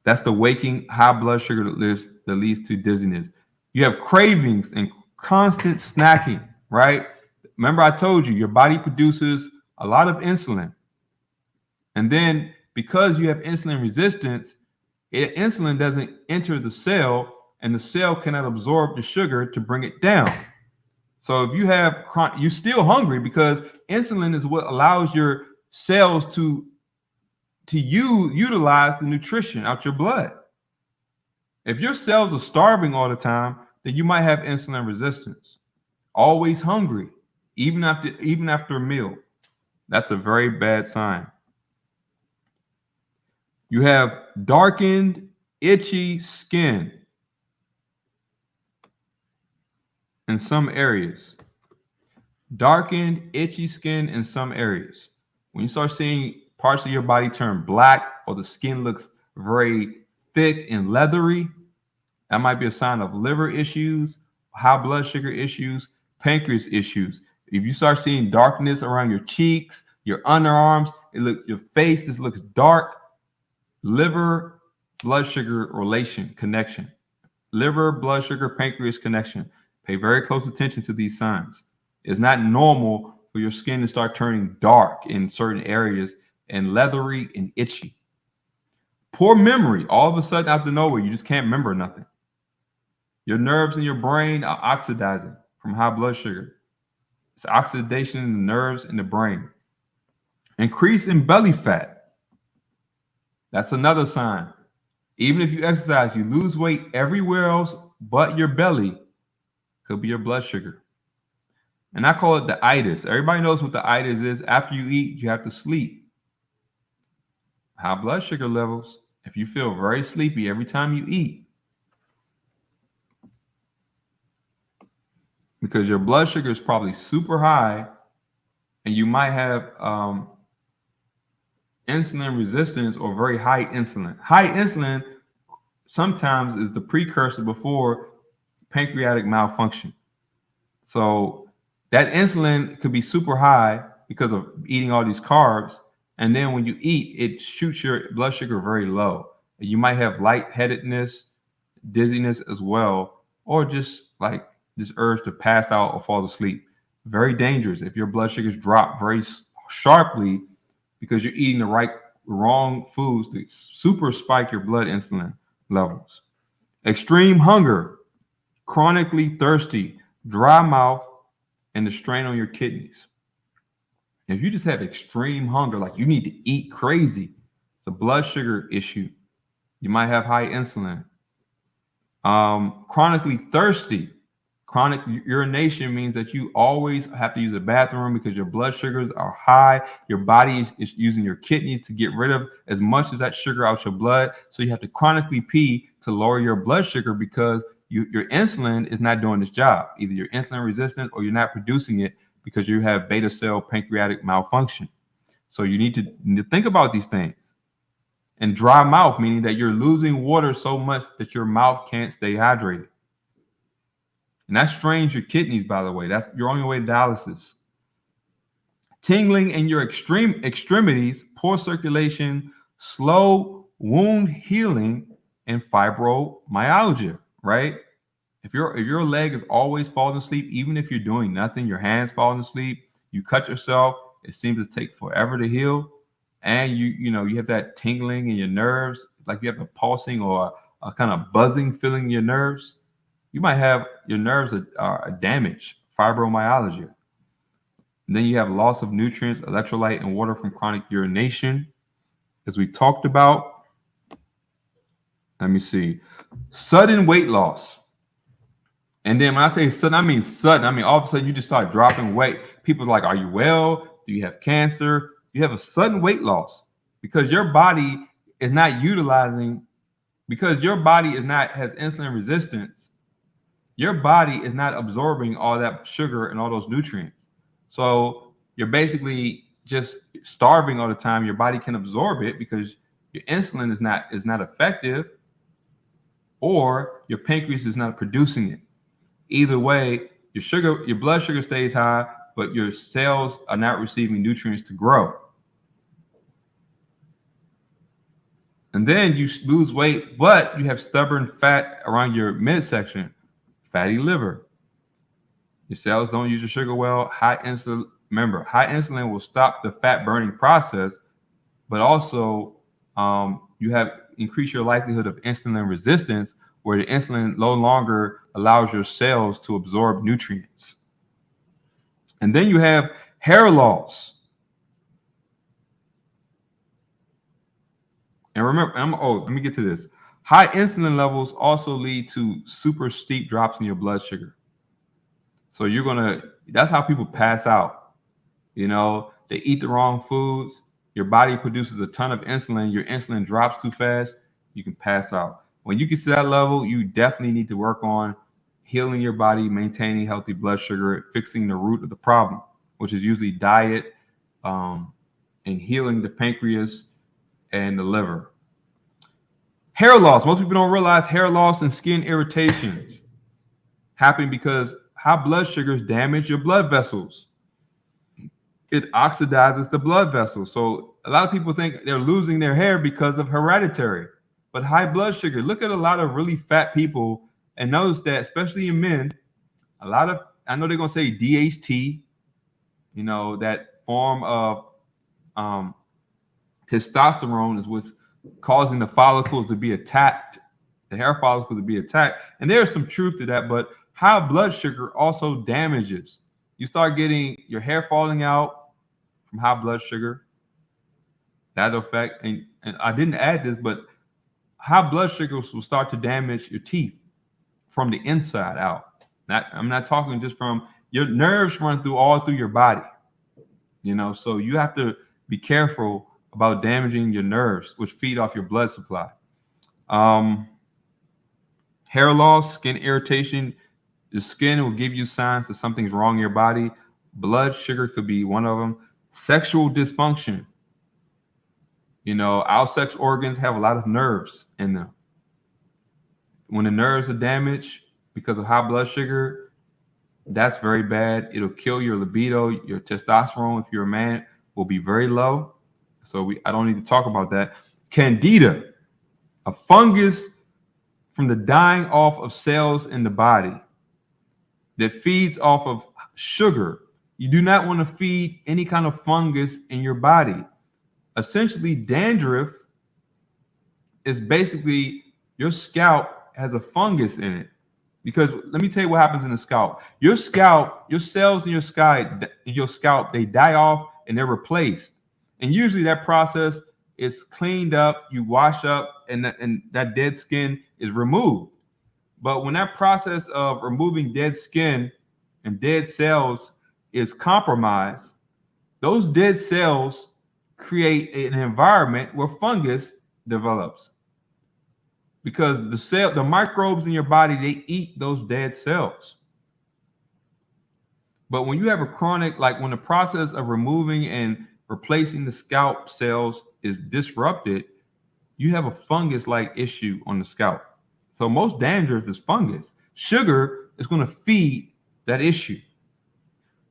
That's the waking high blood sugar that leads to dizziness. You have cravings and constant snacking, right? Remember, I told you your body produces a lot of insulin. And then because you have insulin resistance, insulin doesn't enter the cell and the cell cannot absorb the sugar to bring it down. So if you're still hungry because insulin is what allows your cells to utilize the nutrition out your blood. If your cells are starving all the time, then you might have insulin resistance. Always hungry, even after a meal. That's a very bad sign. You have darkened, itchy skin in some areas. Darkened, itchy skin in some areas. When you start seeing parts of your body turn black or the skin looks very thick and leathery, That might be a sign of liver issues, high blood sugar issues, pancreas issues. If you start seeing darkness around your cheeks, your underarms, your face just looks dark, liver blood sugar relation connection. Liver, blood sugar, pancreas connection. Pay very close attention to these signs. It's not normal for your skin to start turning dark in certain areas and leathery and itchy. Poor memory. All of a sudden, out of nowhere, you just can't remember nothing. Your nerves in your brain are oxidizing from high blood sugar. It's oxidation in the nerves in the brain. Increase in belly fat. That's another sign. Even if you exercise, you lose weight everywhere else but your belly. Could be your blood sugar. And I call it the itis. Everybody knows what the itis is. After you eat, you have to sleep. High blood sugar levels. If you feel very sleepy every time you eat, because your blood sugar is probably super high, and you might have insulin resistance or very high insulin. High insulin sometimes is the precursor before pancreatic malfunction. So that insulin could be super high because of eating all these carbs. And then when you eat, it shoots your blood sugar very low. You might have lightheadedness, dizziness as well, or just like this urge to pass out or fall asleep. Very dangerous if your blood sugars drop very sharply because you're eating the wrong foods to super spike your blood insulin levels. Extreme hunger, chronically thirsty, dry mouth, and the strain on your kidneys. If you just have extreme hunger, like you need to eat crazy, it's a blood sugar issue. You might have high insulin. Chronically thirsty. Chronic urination means that you always have to use a bathroom because your blood sugars are high. Your body is using your kidneys to get rid of as much as that sugar out your blood. So you have to chronically pee to lower your blood sugar because your insulin is not doing its job. Either you're insulin resistant or you're not producing it because you have beta cell pancreatic malfunction. So you need to think about these things. And dry mouth, meaning that you're losing water so much that your mouth can't stay hydrated. And that strains your kidneys, by the way. That's your only way to dialysis. Tingling in your extremities, poor circulation, slow wound healing, and fibromyalgia, right? If your leg is always falling asleep, even if you're doing nothing, your hands falling asleep, you cut yourself, it seems to take forever to heal. And you have that tingling in your nerves, like you have a pulsing or a kind of buzzing feeling in your nerves. You might have your nerves are damaged, fibromyalgia. And then you have loss of nutrients, electrolyte, and water from chronic urination, as we talked about. Let me see. Sudden weight loss. And then when I say sudden, I mean sudden. I mean, all of a sudden you just start dropping weight. People are like, are you well? Do you have cancer? You have a sudden weight loss because your body is not utilizing, because your body has insulin resistance. Your body is not absorbing all that sugar and all those nutrients. So you're basically just starving all the time. Your body can absorb it because your insulin is not effective, or your pancreas is not producing it. Either way, your blood sugar stays high, but your cells are not receiving nutrients to grow. And then you lose weight, but you have stubborn fat around your midsection, fatty liver. Your cells don't use your sugar well. High insulin will stop the fat burning process, but also you have increased your likelihood of insulin resistance, where the insulin no longer allows your cells to absorb nutrients. And then you have hair loss. And remember, let me get to this. High insulin levels also lead to super steep drops in your blood sugar. So that's how people pass out. They eat the wrong foods. Your body produces a ton of insulin. Your insulin drops too fast. You can pass out. When you get to that level, you definitely need to work on healing your body, maintaining healthy blood sugar, fixing the root of the problem, which is usually diet, and healing the pancreas and the liver. Hair loss. Most people don't realize hair loss and skin irritations happen because high blood sugars damage your blood vessels. It oxidizes the blood vessels. So a lot of people think they're losing their hair because of hereditary, but high blood sugar. Look at a lot of really fat people and notice that, especially in men, a lot of, I know they're going to say DHT, you know, that form of testosterone is what's causing the follicles to be attacked, the hair follicle to be attacked. And there's some truth to that, but high blood sugar also damages. You start getting your hair falling out from high blood sugar. That effect, and I didn't add this, but high blood sugar will start to damage your teeth from the inside out. I'm not talking just from your nerves run all through your body, you know, so you have to be careful about damaging your nerves, which feed off your blood supply. Hair loss, skin irritation. The skin will give you signs that something's wrong in your body. Blood sugar could be one of them. Sexual dysfunction. You know, our sex organs have a lot of nerves in them. When the nerves are damaged because of high blood sugar, that's very bad. It'll kill your libido. Your testosterone, if you're a man, will be very low. So I don't need to talk about that. Candida, a fungus from the dying off of cells in the body that feeds off of sugar. You do not want to feed any kind of fungus in your body. Essentially, dandruff is basically your scalp has a fungus in it. Because let me tell you what happens in the scalp. Your scalp, your cells in your scalp, they die off and they're replaced. And usually that process is cleaned up, you wash up, and that dead skin is removed. But when that process of removing dead skin and dead cells is compromised, those dead cells create an environment where fungus develops. Because the microbes in your body, they eat those dead cells. But when you have a chronic, like when the process of removing and replacing the scalp cells is disrupted, you have a fungus-like issue on the scalp. So most dandruff is fungus. Sugar is going to feed that issue.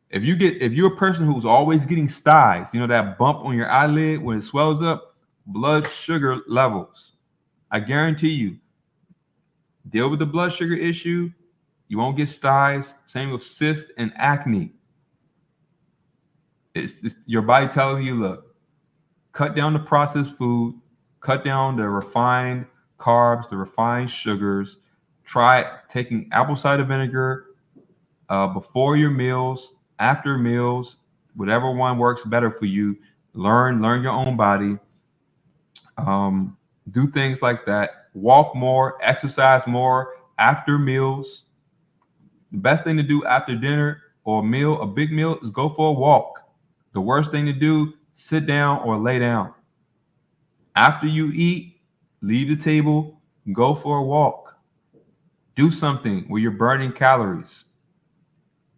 If you're a person who's always getting styes, you know, that bump on your eyelid when it swells up, blood sugar levels. I guarantee you, deal with the blood sugar issue, you won't get styes. Same with cysts and acne. It's just your body telling you, look, cut down the processed food, cut down the refined carbs, the refined sugars. Try taking apple cider vinegar before your meals, after meals, whatever one works better for you. Learn your own body. Do things like that. Walk more, exercise more after meals. The best thing to do after dinner or a big meal, is go for a walk. The worst thing to do, sit down or lay down. After you eat, leave the table, go for a walk. Do something where you're burning calories.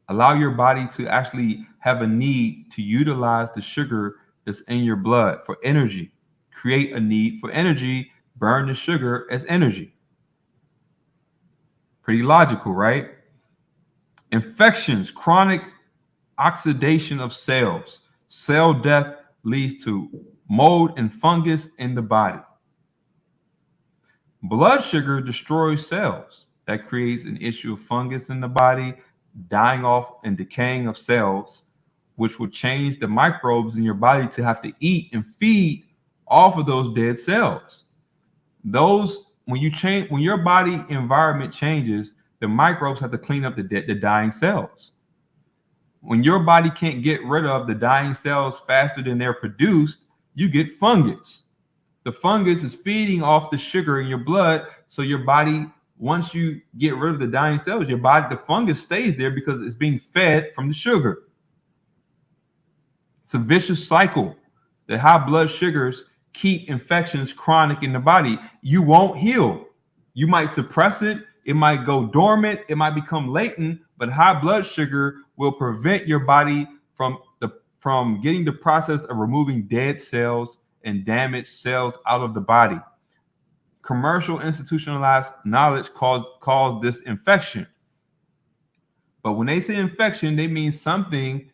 Allow your body to actually have a need to utilize the sugar that's in your blood for energy. Create a need for energy, burn the sugar as energy. Pretty logical, right? Infections, chronic oxidation of cells. Cell death leads to mold and fungus in the body. Blood sugar destroys cells. That creates an issue of fungus in the body, dying off and decaying of cells, which will change the microbes in your body to have to eat and feed off of those dead cells. When your body environment changes, the microbes have to clean up the dying cells. When your body can't get rid of the dying cells faster than they're produced, you get fungus. The fungus is feeding off the sugar in your blood, so your body, once you get rid of the dying cells, the fungus stays there because it's being fed from the sugar. It's a vicious cycle. The high blood sugars keep infections chronic in the body. You won't heal. You might suppress it. It might go dormant. It might become latent, but high blood sugar will prevent your body from getting the process of removing dead cells and damaged cells out of the body. commercial institutionalized knowledge calls this infection. But when they say infection, they mean something,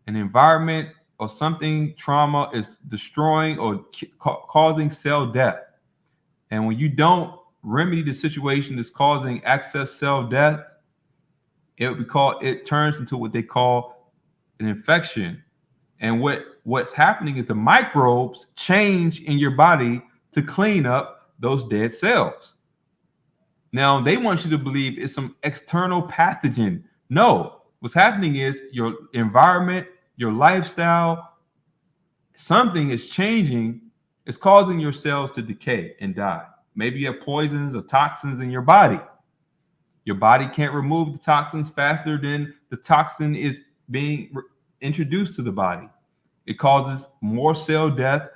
an environment or something, trauma is destroying or causing cell death. And when you don't remedy the situation that's causing excess cell death, it turns into what they call an infection. And what's happening is the microbes change in your body to clean up those dead cells. Now, they want you to believe it's some external pathogen. No, what's happening is your environment, your lifestyle, something is changing. It's causing your cells to decay and die. Maybe you have poisons or toxins in your body. Your body can't remove the toxins faster than the toxin is being introduced to the body. It causes more cell death.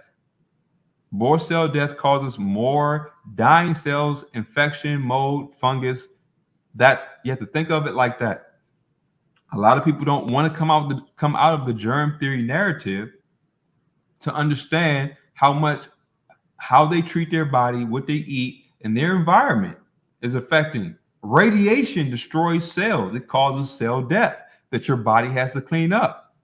More cell death causes more dying cells, infection, mold, fungus. That you have to think of it like that. A lot of people don't want to come out of the germ theory narrative to understand how they treat their body, what they eat, and their environment is affecting. Radiation destroys cells. It causes cell death that your body has to clean up.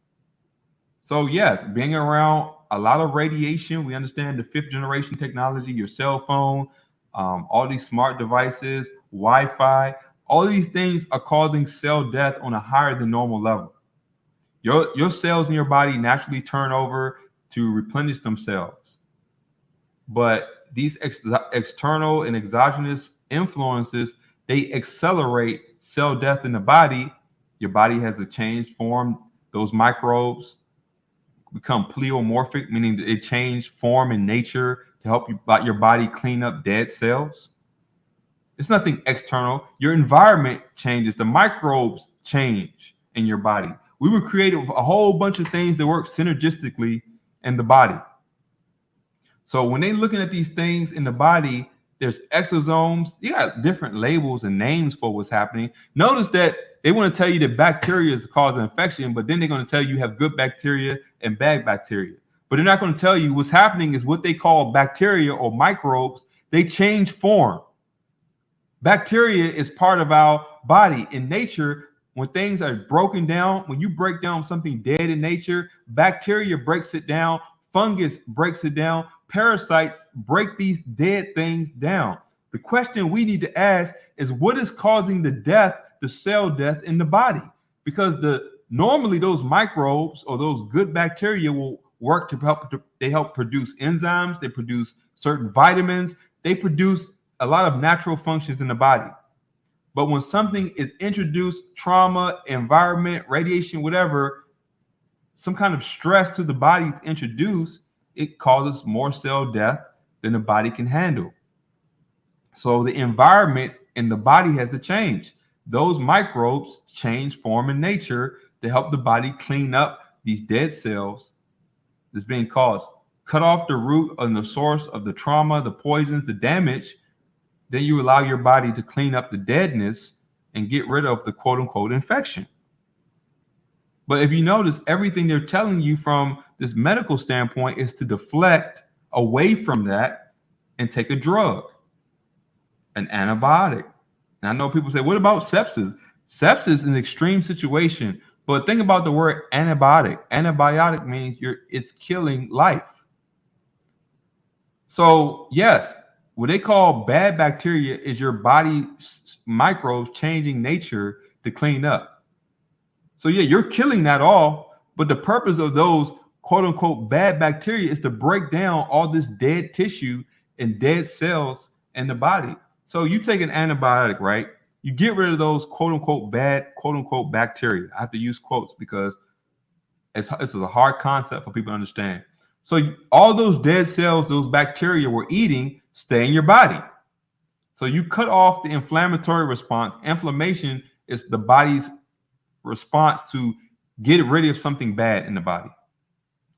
So yes, being around a lot of radiation, we understand the 5th generation technology, your cell phone, all these smart devices, Wi-Fi, all these things are causing cell death on a higher than normal level. Your cells in your body naturally turn over to replenish themselves. But these external and exogenous influences, they accelerate cell death in the body. Your body has a changed form. Those microbes become pleomorphic, meaning they change form in nature to help your body clean up dead cells. It's nothing external. Your environment changes. The microbes change in your body. We were created with a whole bunch of things that work synergistically in the body. So when they're looking at these things in the body, there's exosomes. You got different labels and names for what's happening. Notice that they want to tell you that bacteria is the cause of infection, but then they're going to tell you have good bacteria and bad bacteria. But they're not going to tell you what's happening is what they call bacteria or microbes. They change form. Bacteria is part of our body. In nature, when things are broken down, when you break down something dead in nature, bacteria breaks it down, fungus breaks it down, parasites break these dead things down. The question we need to ask is what is causing the death, the cell death in the body? Because normally those microbes or those good bacteria will work to help produce enzymes, they produce certain vitamins, they produce a lot of natural functions in the body. But when something is introduced, trauma, environment, radiation, whatever, some kind of stress to the body is introduced, it causes more cell death than the body can handle. So the environment in the body has to change. Those microbes change form in nature to help the body clean up these dead cells that's being caused. Cut off the root and the source of the trauma, the poisons, the damage. Then you allow your body to clean up the deadness and get rid of the quote unquote infection. But if you notice, everything they're telling you from this medical standpoint is to deflect away from that and take a drug, an antibiotic. And I know people say, what about sepsis? Sepsis is an extreme situation, but think about the word antibiotic. Antibiotic means it's killing life. So yes, what they call bad bacteria is your body microbes changing nature to clean up. So yeah, you're killing that off, but the purpose of those quote unquote bad bacteria is to break down all this dead tissue and dead cells in the body. So you take an antibiotic, right? You get rid of those quote unquote bad quote unquote bacteria. I have to use quotes because this is a hard concept for people to understand. So all those dead cells, those bacteria we're eating, stay in your body. So you cut off the inflammatory response. Inflammation is the body's response to get rid of something bad in the body.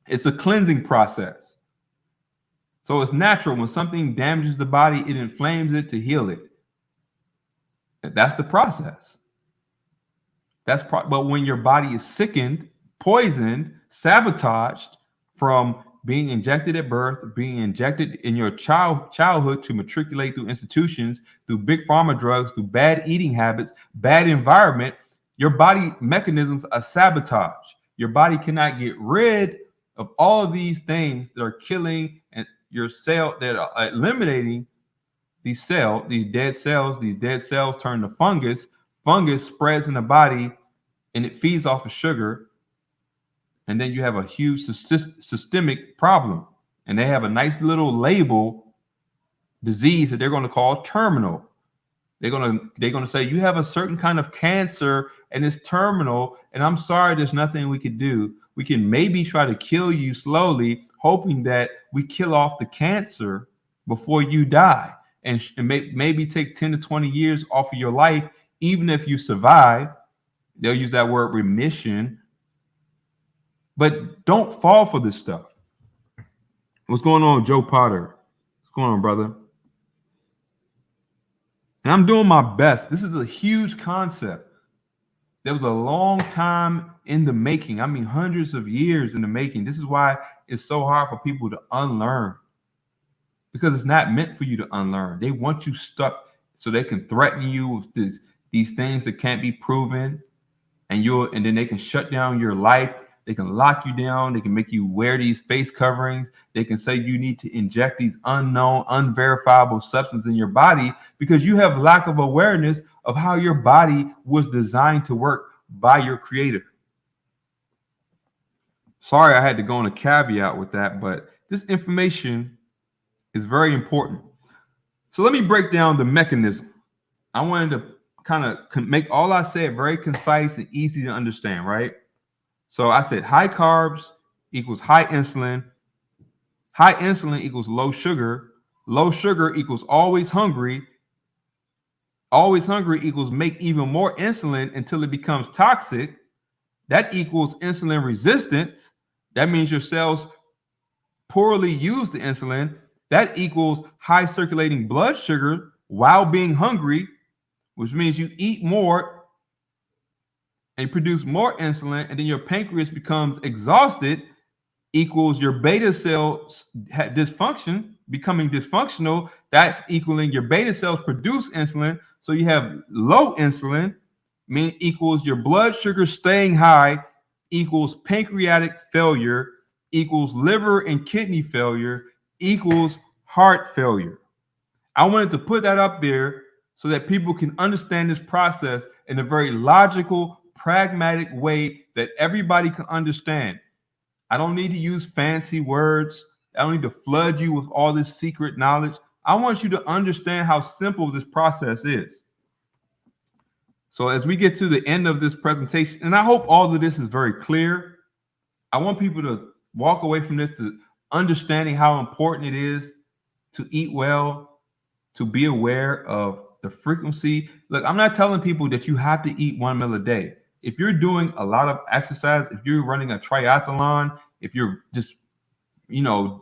It's a cleansing process. So it's natural. When something damages the body, it inflames it to heal it. That's the process. But when your body is sickened, poisoned, sabotaged from being injected at birth, being injected in your childhood to matriculate through institutions, through big pharma drugs, through bad eating habits, bad environment, your body mechanisms are sabotage. Your body cannot get rid of all of these things that are killing and your cell, that are eliminating these dead cells. These dead cells turn to fungus. Fungus spreads in the body and it feeds off of sugar. And then you have a huge systemic problem. And they have a nice little label disease that they're going to call terminal. They're going to say you have a certain kind of cancer and it's terminal. And I'm sorry, there's nothing we can do. We can maybe try to kill you slowly, hoping that we kill off the cancer before you die, and maybe take 10 to 20 years off of your life. Even if you survive, they'll use that word remission. But don't fall for this stuff. What's going on, Joe Potter? What's going on, brother? And I'm doing my best. This is a huge concept. There was a long time in the making. I mean, hundreds of years in the making. This is why it's so hard for people to unlearn, because it's not meant for you to unlearn. They want you stuck so they can threaten you with these things that can't be proven, and then they can shut down your life. They can lock you down. They can make you wear these face coverings. They can say you need to inject these unknown, unverifiable substances in your body because you have lack of awareness of how your body was designed to work by your creator. Sorry, I had to go on a caveat with that, but this information is very important. So let me break down the mechanism. I wanted to kind of make all I said very concise and easy to understand, right? So I said high carbs equals high insulin. High insulin equals low sugar. Low sugar equals always hungry. Always hungry equals make even more insulin until it becomes toxic. That equals insulin resistance. That means your cells poorly use the insulin. That equals high circulating blood sugar while being hungry, which means you eat more and produce more insulin, and then your pancreas becomes exhausted, equals your beta cells dysfunction, becoming dysfunctional. That's equaling your beta cells produce insulin. So you have low insulin, equals your blood sugar staying high, equals pancreatic failure, equals liver and kidney failure, equals heart failure. I wanted to put that up there so that people can understand this process in a very logical, pragmatic way that everybody can understand. I don't need to use fancy words. I don't need to flood you with all this secret knowledge. I want you to understand how simple this process is. So as we get to the end of this presentation, and I hope all of this is very clear, I want people to walk away from this to understanding how important it is to eat well, to be aware of the frequency. Look, I'm not telling people that you have to eat 1 meal a day. If you're doing a lot of exercise, if you're running a triathlon, if you're just,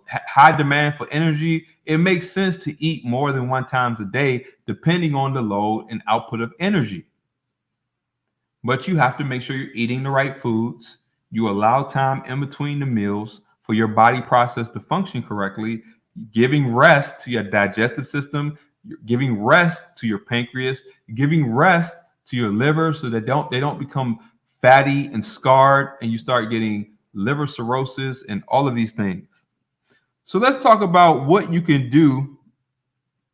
high demand for energy, it makes sense to eat more than 1 time a day, depending on the load and output of energy. But you have to make sure you're eating the right foods. You allow time in between the meals for your body process to function correctly, giving rest to your digestive system, giving rest to your pancreas, giving rest to your liver so that they don't become fatty and scarred and you start getting liver cirrhosis and all of these things. So let's talk about what you can do.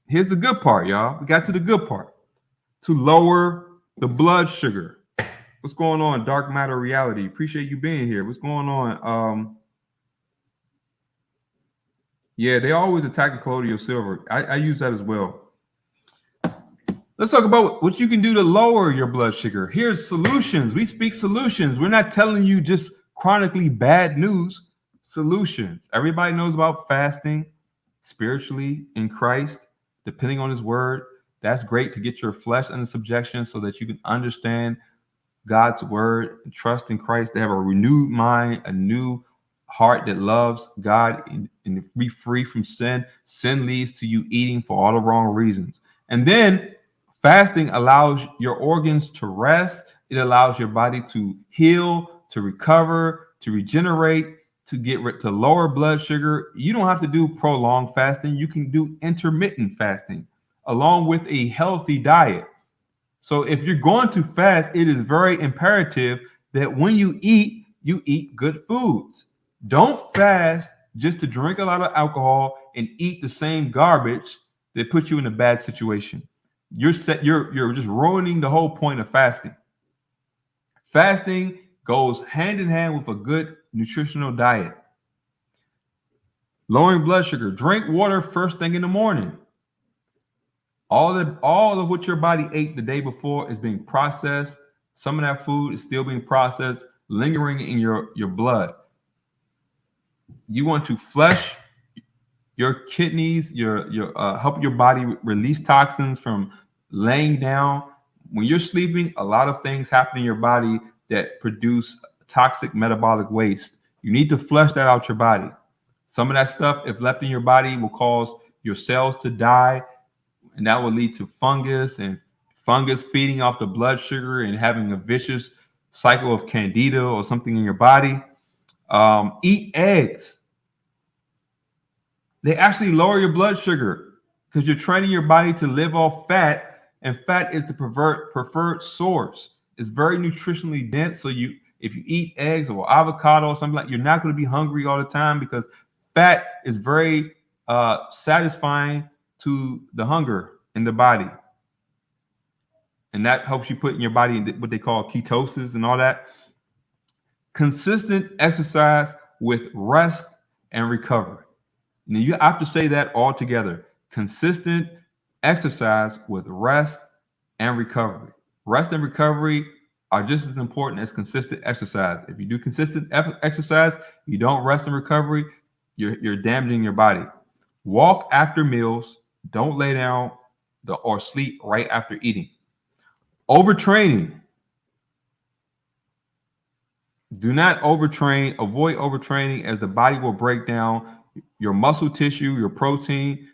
Here's the good part, y'all. We got to the good part. To lower the blood sugar. What's going on, Dark Matter Reality? Appreciate you being here. What's going on? Yeah, they always attack the colloidal silver. I use that as well. Let's talk about what you can do to lower your blood sugar. Here's solutions. We speak solutions. We're not telling you just chronically bad news. Solutions. Everybody knows about fasting spiritually in Christ, depending on his word. That's great to get your flesh under subjection so that you can understand God's word and trust in Christ. They have a renewed mind, a new heart that loves God and be free from sin. Sin leads to you eating for all the wrong reasons. And then fasting allows your organs to rest. It allows your body to heal, to recover, to regenerate, to lower blood sugar, you don't have to do prolonged fasting. You can do intermittent fasting along with a healthy diet. So if you're going to fast, it is very imperative that when you eat good foods. Don't fast just to drink a lot of alcohol and eat the same garbage that puts you in a bad situation. You're just ruining the whole point of fasting. Fasting goes hand in hand with a good nutritional diet. Lowering blood sugar. Drink water first thing in the morning. All of what your body ate the day before is being processed. Some of that food is still being processed, lingering in your blood. You want to flush your kidneys, help your body release toxins from laying down. When you're sleeping, a lot of things happen in your body that produce toxic metabolic waste. You need to flush that out your body. Some of that stuff, if left in your body, will cause your cells to die, and that will lead to fungus, and fungus feeding off the blood sugar and having a vicious cycle of candida or something in your body. Eat eggs. They actually lower your blood sugar because you're training your body to live off fat, and fat is the preferred source. It's very nutritionally dense. So if you eat eggs or avocado or something like, you're not going to be hungry all the time because fat is very satisfying to the hunger in the body. And that helps you put in your body what they call ketosis and all that. Consistent exercise with rest and recovery. Now you have to say that all together. Consistent exercise with rest and recovery. Rest and recovery are just as important as consistent exercise. If you do consistent exercise, you don't rest and recovery, you're damaging your body. Walk after meals. Don't lay down or sleep right after eating. Overtraining. Do not overtrain. Avoid overtraining, as the body will break down your muscle tissue, your protein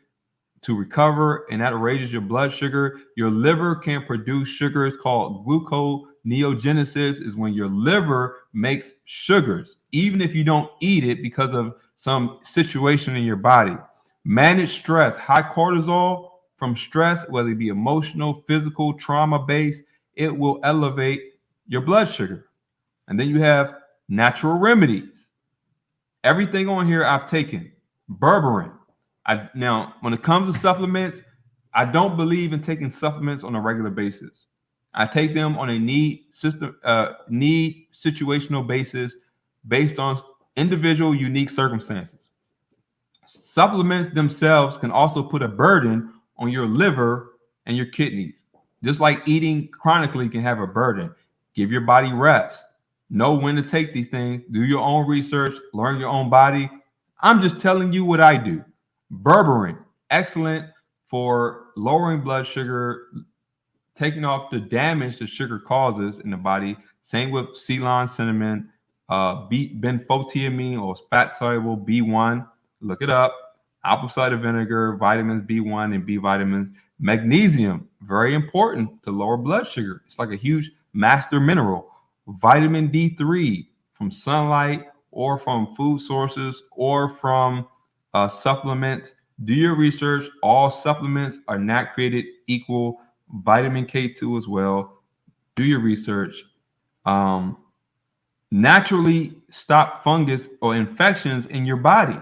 to recover, and that raises your blood sugar. Your liver can produce sugars called gluconeogenesis, is when your liver makes sugars, even if you don't eat it because of some situation in your body. Manage stress. High cortisol from stress, whether it be emotional, physical, trauma-based, it will elevate your blood sugar. And then you have natural remedies. Everything on here I've taken. Berberine. Now, when it comes to supplements, I don't believe in taking supplements on a regular basis. I take them on a need situational basis based on individual unique circumstances. Supplements themselves can also put a burden on your liver and your kidneys. Just like eating chronically can have a burden. Give your body rest. Know when to take these things. Do your own research. Learn your own body. I'm just telling you what I do. Berberine, excellent for lowering blood sugar, taking off the damage the sugar causes in the body. Same with Ceylon cinnamon, benfotiamine or fat soluble B1. Look it up. Apple cider vinegar, vitamins B1 and B vitamins. Magnesium, very important to lower blood sugar. It's like a huge master mineral. Vitamin D3 from sunlight or from food sources or from supplements. Do your research. All supplements are not created equal. Vitamin K2 as well. Do your research. Naturally stop fungus or infections in your body.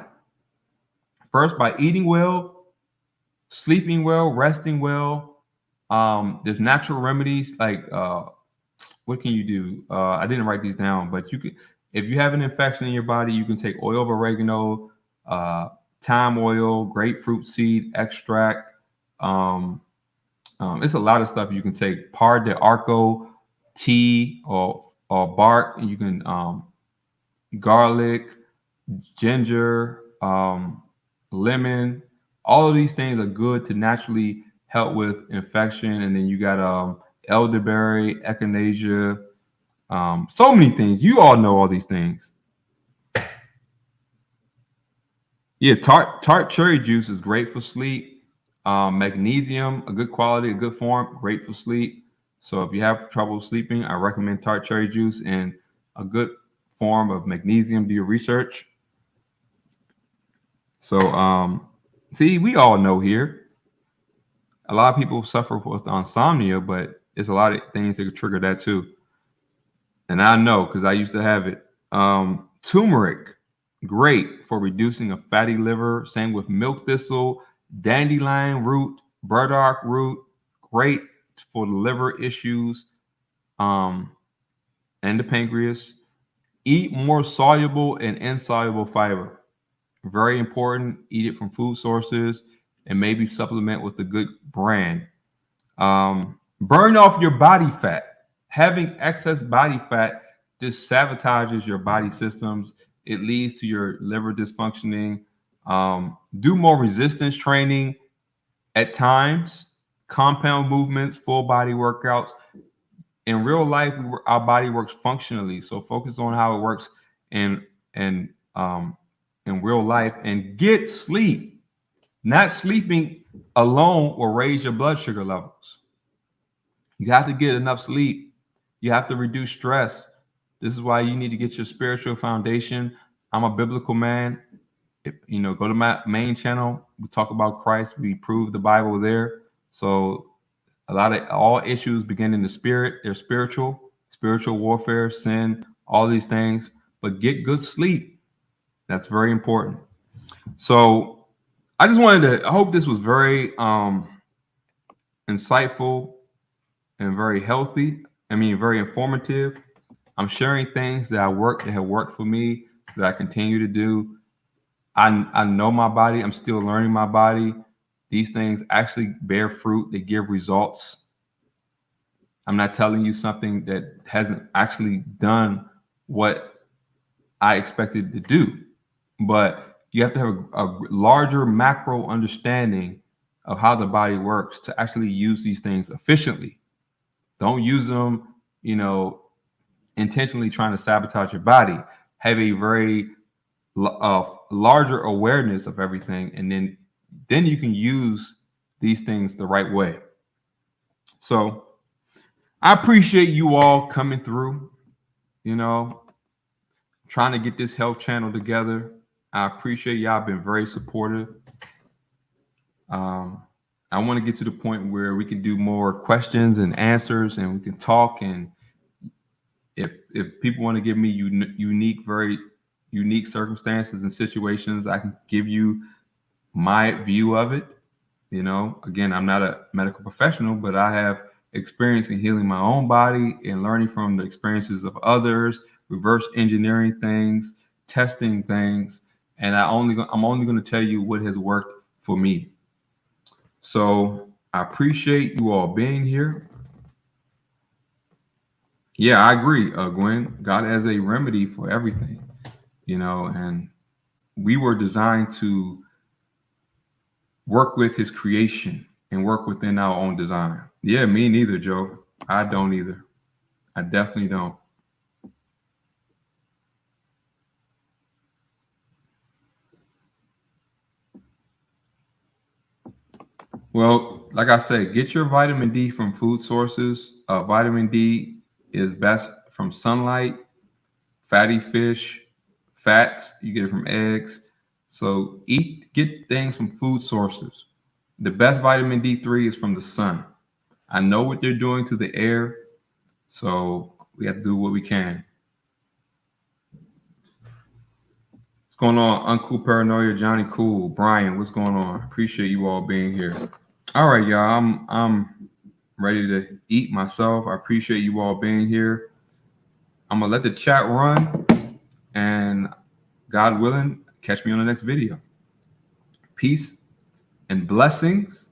First, by eating well, sleeping well, resting well. There's natural remedies like what can you do? I didn't write these down, but you can, if you have an infection in your body, you can take oil of oregano, thyme oil, grapefruit seed extract. It's a lot of stuff you can take. Par de arco tea or bark, and you can garlic, ginger, lemon. All of these things are good to naturally help with infection. And then you got elderberry, echinacea, so many things. You all know all these things. Yeah, tart cherry juice is great for sleep. Magnesium, a good quality, a good form, great for sleep. So if you have trouble sleeping, I recommend tart cherry juice and a good form of magnesium. Do your research. So, see, we all know here, a lot of people suffer with insomnia, but it's a lot of things that could trigger that too. And I know because I used to have it. Turmeric, great for reducing a fatty liver. Same with milk thistle, dandelion root, burdock root, great for the liver issues um, and the pancreas. Eat more soluble and insoluble fiber. Very important. Eat it from food sources and maybe supplement with a good brand. Burn off your body fat. Having excess body fat just sabotages your body systems. It leads to your liver dysfunctioning. Do more resistance training at times, compound movements, full body workouts. In real life, our body works functionally. So focus on how it works in in um, in real life and get sleep. Not sleeping alone will raise your blood sugar levels. You have to get enough sleep. You have to reduce stress. This is why you need to get your spiritual foundation. I'm a biblical man. Go to my main channel. We talk about Christ. We prove the Bible there. So a lot of all issues begin in the spirit. They're spiritual warfare, sin, all these things. But get good sleep. That's very important. So I just wanted to. I hope this was very insightful and very healthy. I mean, very informative. I'm sharing things that have worked for me, that I continue to do. I know my body. I'm still learning my body. These things actually bear fruit. They give results. I'm not telling you something that hasn't actually done what I expected to do, but you have to have a larger macro understanding of how the body works to actually use these things efficiently. Don't use them, intentionally trying to sabotage your body. Have a very larger awareness of everything, and then you can use these things the right way. So I appreciate you all coming through, trying to get this health channel together. I appreciate y'all been very supportive. I want to get to the point where we can do more questions and answers, and we can talk. And if people want to give me very unique circumstances and situations, I can give you my view of it. Again, I'm not a medical professional, but I have experience in healing my own body and learning from the experiences of others, reverse engineering things, testing things, and I'm only going to tell you what has worked for me. So I appreciate you all being here. Yeah, I agree, Gwen. God has a remedy for everything, and we were designed to work with his creation and work within our own design. Yeah, me neither, Joe. I don't either. I definitely don't. Well, like I said, get your vitamin D from food sources. Vitamin D is best from sunlight, fatty fish, fats. You get it from eggs. So get things from food sources. The best vitamin D3 is from the sun. I know what they're doing to the air, so we have to do what we can. What's going on, Uncle Paranoia, Johnny Cool, Brian? What's going on? Appreciate you all being here. All right, y'all. I'm ready to eat myself. I appreciate you all being here. I'm gonna let the chat run, and God willing, catch me on the next video. Peace and blessings.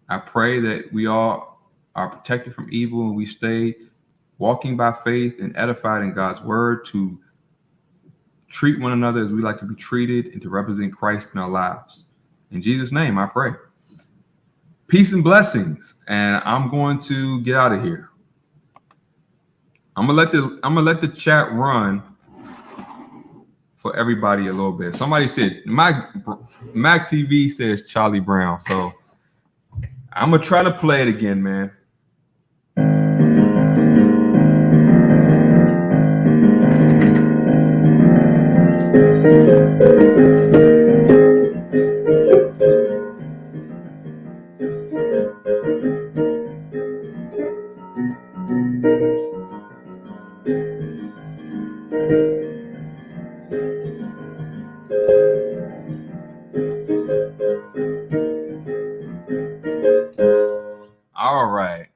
I pray that we all are protected from evil and we stay walking by faith and edified in God's word to treat one another as we like to be treated and to represent Christ in our lives. In Jesus' name, I pray. Peace and blessings. And I'm going to get out of here. I'm gonna let the chat run for everybody a little bit. Somebody said Mac TV says Charlie Brown, so I'm gonna try to play it again, man. All right.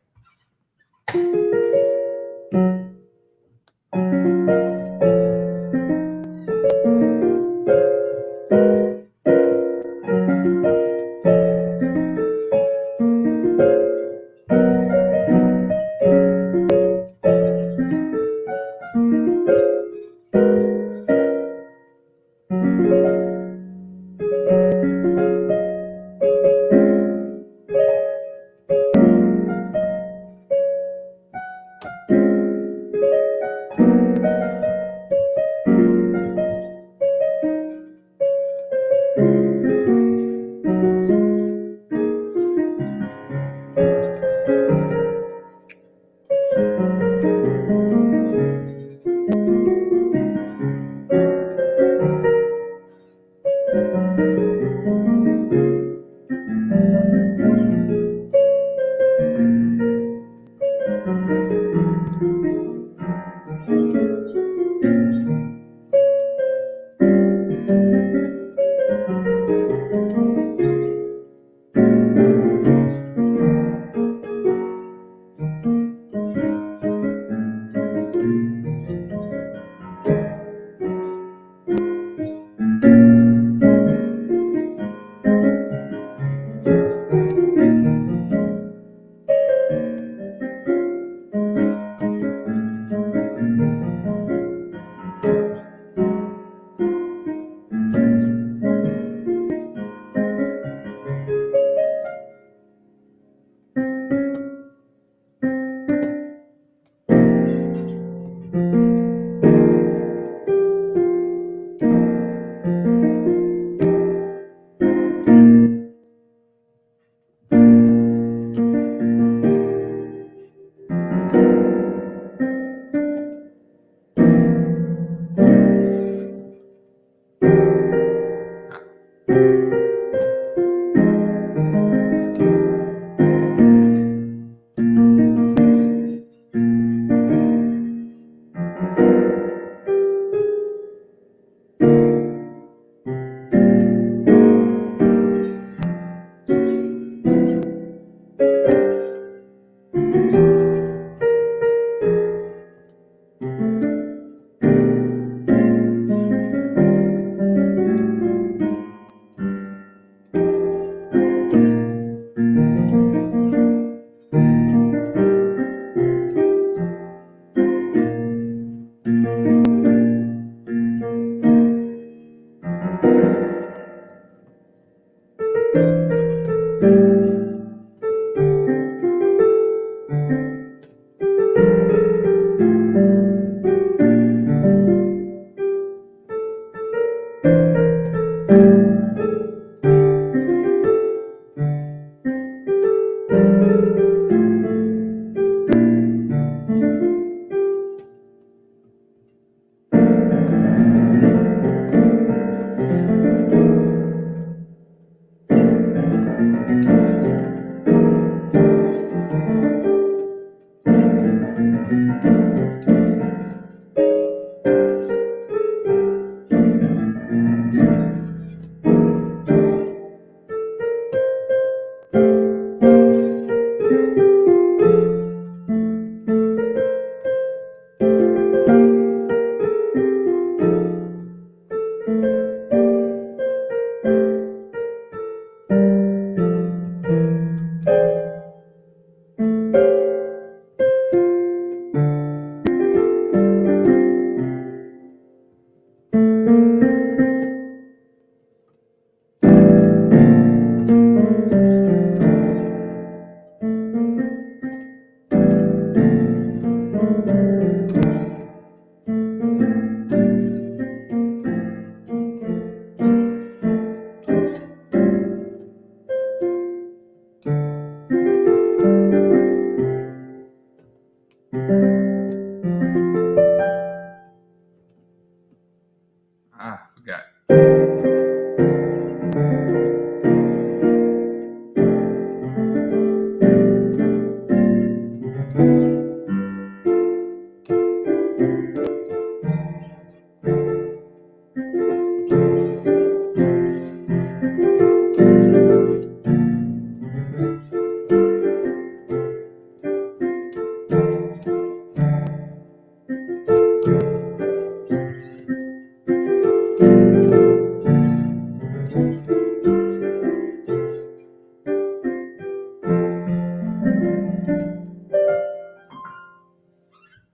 I forgot.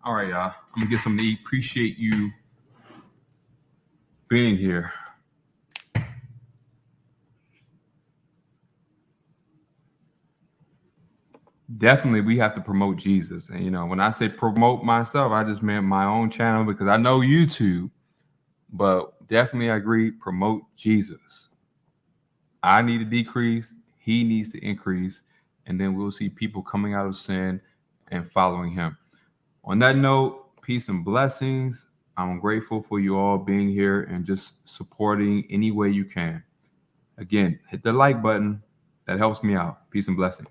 All right, y'all. I'm gonna get something to eat. Appreciate you being here. Definitely, we have to promote Jesus. And when I say promote myself, I just meant my own channel because I know YouTube, but definitely I agree, promote Jesus. I need to decrease, he needs to increase, and then we'll see people coming out of sin and following him. On that note, peace and blessings. I'm grateful for you all being here and just supporting any way you can. Again, hit the like button. That helps me out. Peace and blessings.